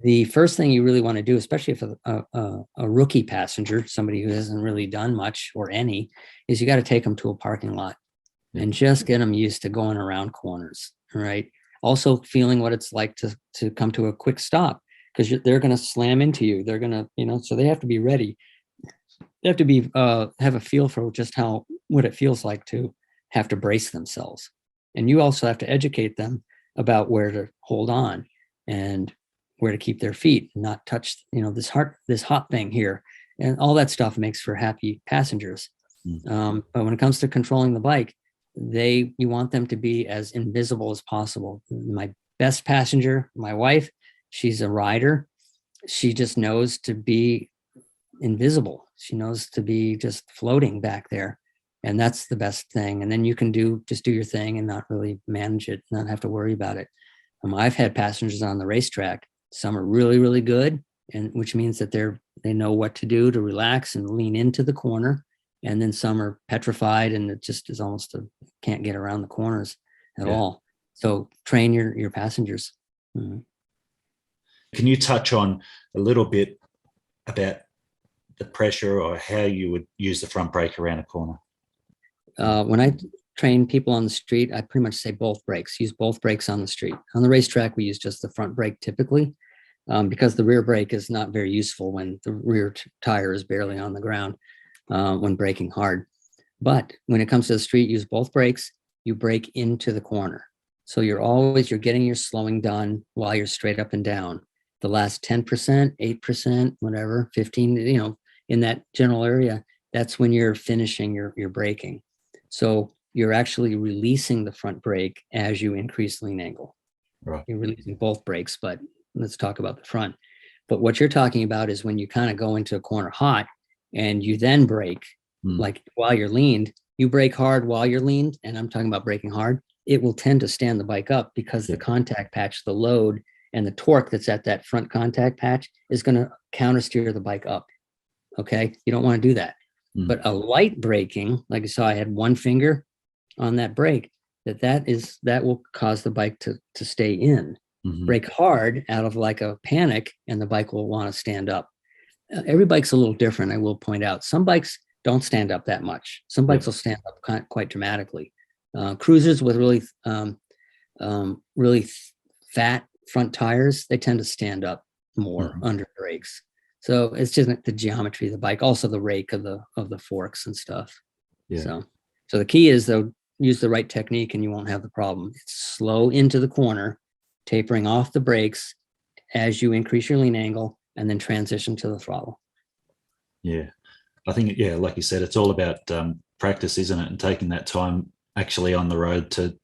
the first thing you really want to do, especially if a rookie passenger, somebody who hasn't really done much or any, is you got to take them to a parking lot and just get them used to going around corners, right? Also feeling what it's like to come to a quick stop, because they're going to slam into you. They're going to, so they have to be ready. They have to be have a feel for just what it feels like to have to brace themselves. And you also have to educate them about where to hold on and where to keep their feet, and not touch, this hot thing here. And all that stuff makes for happy passengers. But when it comes to controlling the bike, you want them to be as invisible as possible. My best passenger, my wife, she's a rider. She just knows to be invisible. She knows to be just floating back there. And that's the best thing. And then you can just do your thing and not really manage it, not have to worry about it. I've had passengers on the racetrack. Some are really, really good, and which means that they know what to do to relax and lean into the corner. And then some are petrified, and it just is almost can't get around the corners at all. So train your passengers. Mm-hmm. Can you touch on a little bit about the pressure or how you would use the front brake around a corner? When I train people on the street, I pretty much say both brakes. Use both brakes on the street. On the racetrack, we use just the front brake typically, because the rear brake is not very useful when the rear tire is barely on the ground when braking hard. But when it comes to the street, use both brakes. You brake into the corner. So you're getting your slowing done while you're straight up and down. The last 10%, 8%, whatever, 15, in that general area, that's when you're finishing your braking. So you're actually releasing the front brake as you increase lean angle. Right. You're releasing both brakes, but let's talk about the front. But what you're talking about is when you kind of go into a corner hot and you then brake, like while you're leaned, you brake hard while you're leaned, and I'm talking about braking hard, it will tend to stand the bike up because the contact patch, the load, and the torque that's at that front contact patch is going to counter steer the bike up. Okay. You don't want to do that. But a light braking, like you saw, I had one finger on that brake, that will cause the bike to stay in. Brake hard out of like a panic, and the bike will want to stand up. Every bike's a little different. I will point out some bikes don't stand up that much. Some bikes will stand up quite dramatically. Cruisers with really fat front tires, they tend to stand up more under brakes. So it's just the geometry of the bike, also the rake of the forks and stuff. So the key is, though, use the right technique and you won't have the problem. It's slow into the corner, tapering off the brakes as you increase your lean angle, and then transition to the throttle. Yeah. I think, like you said, it's all about practice, isn't it? And taking that time actually on the road to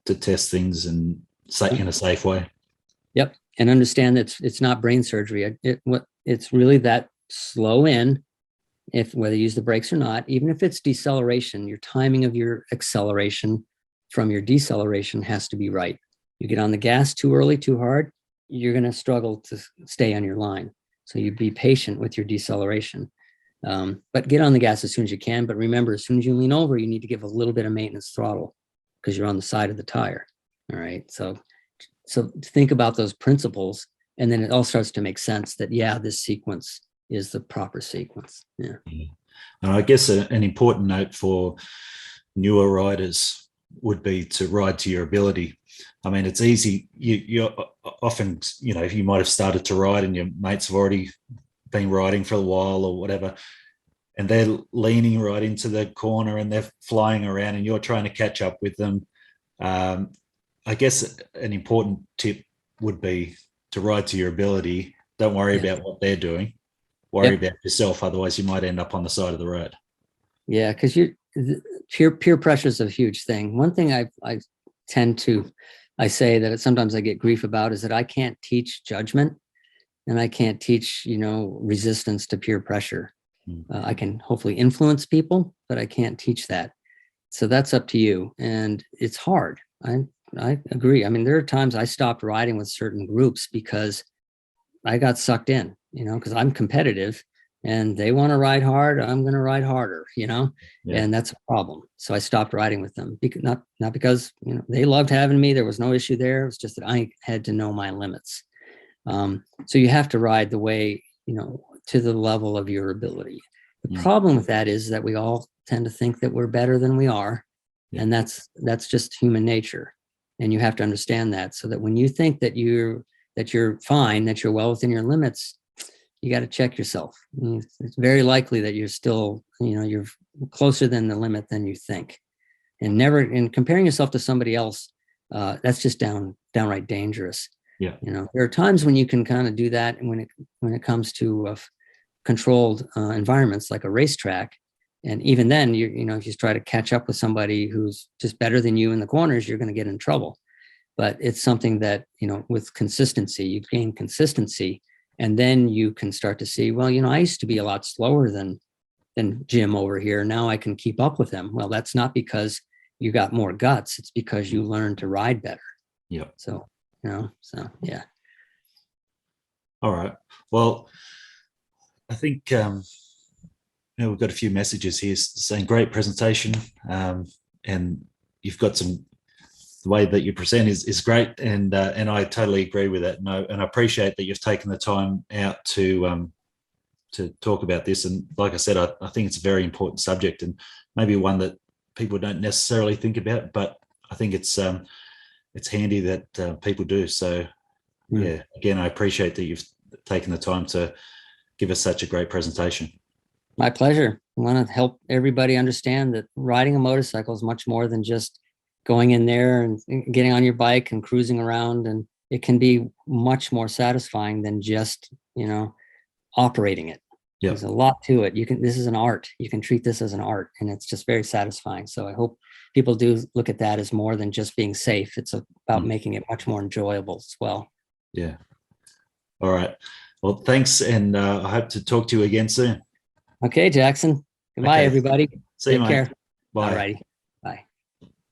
test things and in a safe way. Yep. And understand that it's not brain surgery. It's really that slow in, whether you use the brakes or not, even if it's deceleration, your timing of your acceleration from your deceleration has to be right. You get on the gas too early, too hard, you're going to struggle to stay on your line. So you be patient with your deceleration. But get on the gas as soon as you can. But remember, as soon as you lean over, you need to give a little bit of maintenance throttle because you're on the side of the tire. All right. So think about those principles, and then it all starts to make sense that, this sequence is the proper sequence. Yeah. And I guess an important note for newer riders would be to ride to your ability. I mean, it's easy. You're often, you might have started to ride and your mates have already been riding for a while or whatever, and they're leaning right into the corner and they're flying around and you're trying to catch up with them. I guess an important tip would be to ride to your ability. Don't worry about what they're doing. Worry about yourself. Otherwise, you might end up on the side of the road. Yeah, because peer pressure is a huge thing. One thing I say that sometimes I get grief about is that I can't teach judgment, and I can't teach resistance to peer pressure. I can hopefully influence people, but I can't teach that. So that's up to you, and it's hard. I agree. I mean, there are times I stopped riding with certain groups because I got sucked in, because I'm competitive and they want to ride hard. I'm going to ride harder, Yeah. and that's a problem. So I stopped riding with them, not because they loved having me. There was no issue there. It was just that I had to know my limits. So you have to ride the way, to the level of your ability. The problem with that is that we all tend to think that we're better than we are. Yeah. And that's just human nature. And you have to understand that, so that when you think that you're fine, that you're well within your limits, you got to check yourself. It's very likely that you're still, you're closer than the limit than you think. And comparing yourself to somebody else, that's just downright dangerous. Yeah. There are times when you can kind of do that, and when it comes to controlled environments like a racetrack, and even then, if you try to catch up with somebody who's just better than you in the corners, you're going to get in trouble. But it's something that, with consistency, you gain consistency, and then you can start to see, well, I used to be a lot slower than Jim over here. Now I can keep up with him. Well, that's not because you got more guts. It's because you learned to ride better. Yeah. So, yeah. All right. Well, I think we've got a few messages here saying great presentation, and you've got the way that you present is great, and I totally agree with that. And I appreciate that you've taken the time out to talk about this. And like I said, I think it's a very important subject, and maybe one that people don't necessarily think about, but I think it's handy that people do. So yeah, again, I appreciate that you've taken the time to give us such a great presentation. My pleasure. I want to help everybody understand that riding a motorcycle is much more than just going in there and getting on your bike and cruising around. And it can be much more satisfying than just, operating it. Yep. There's a lot to it. This is an art. You can treat this as an art, and it's just very satisfying. So I hope people do look at that as more than just being safe. It's about making it much more enjoyable as well. Yeah. All right. Well, thanks. And I hope to talk to you again soon. Okay, Jackson. Goodbye, everybody. See you, Take care. Bye. All righty.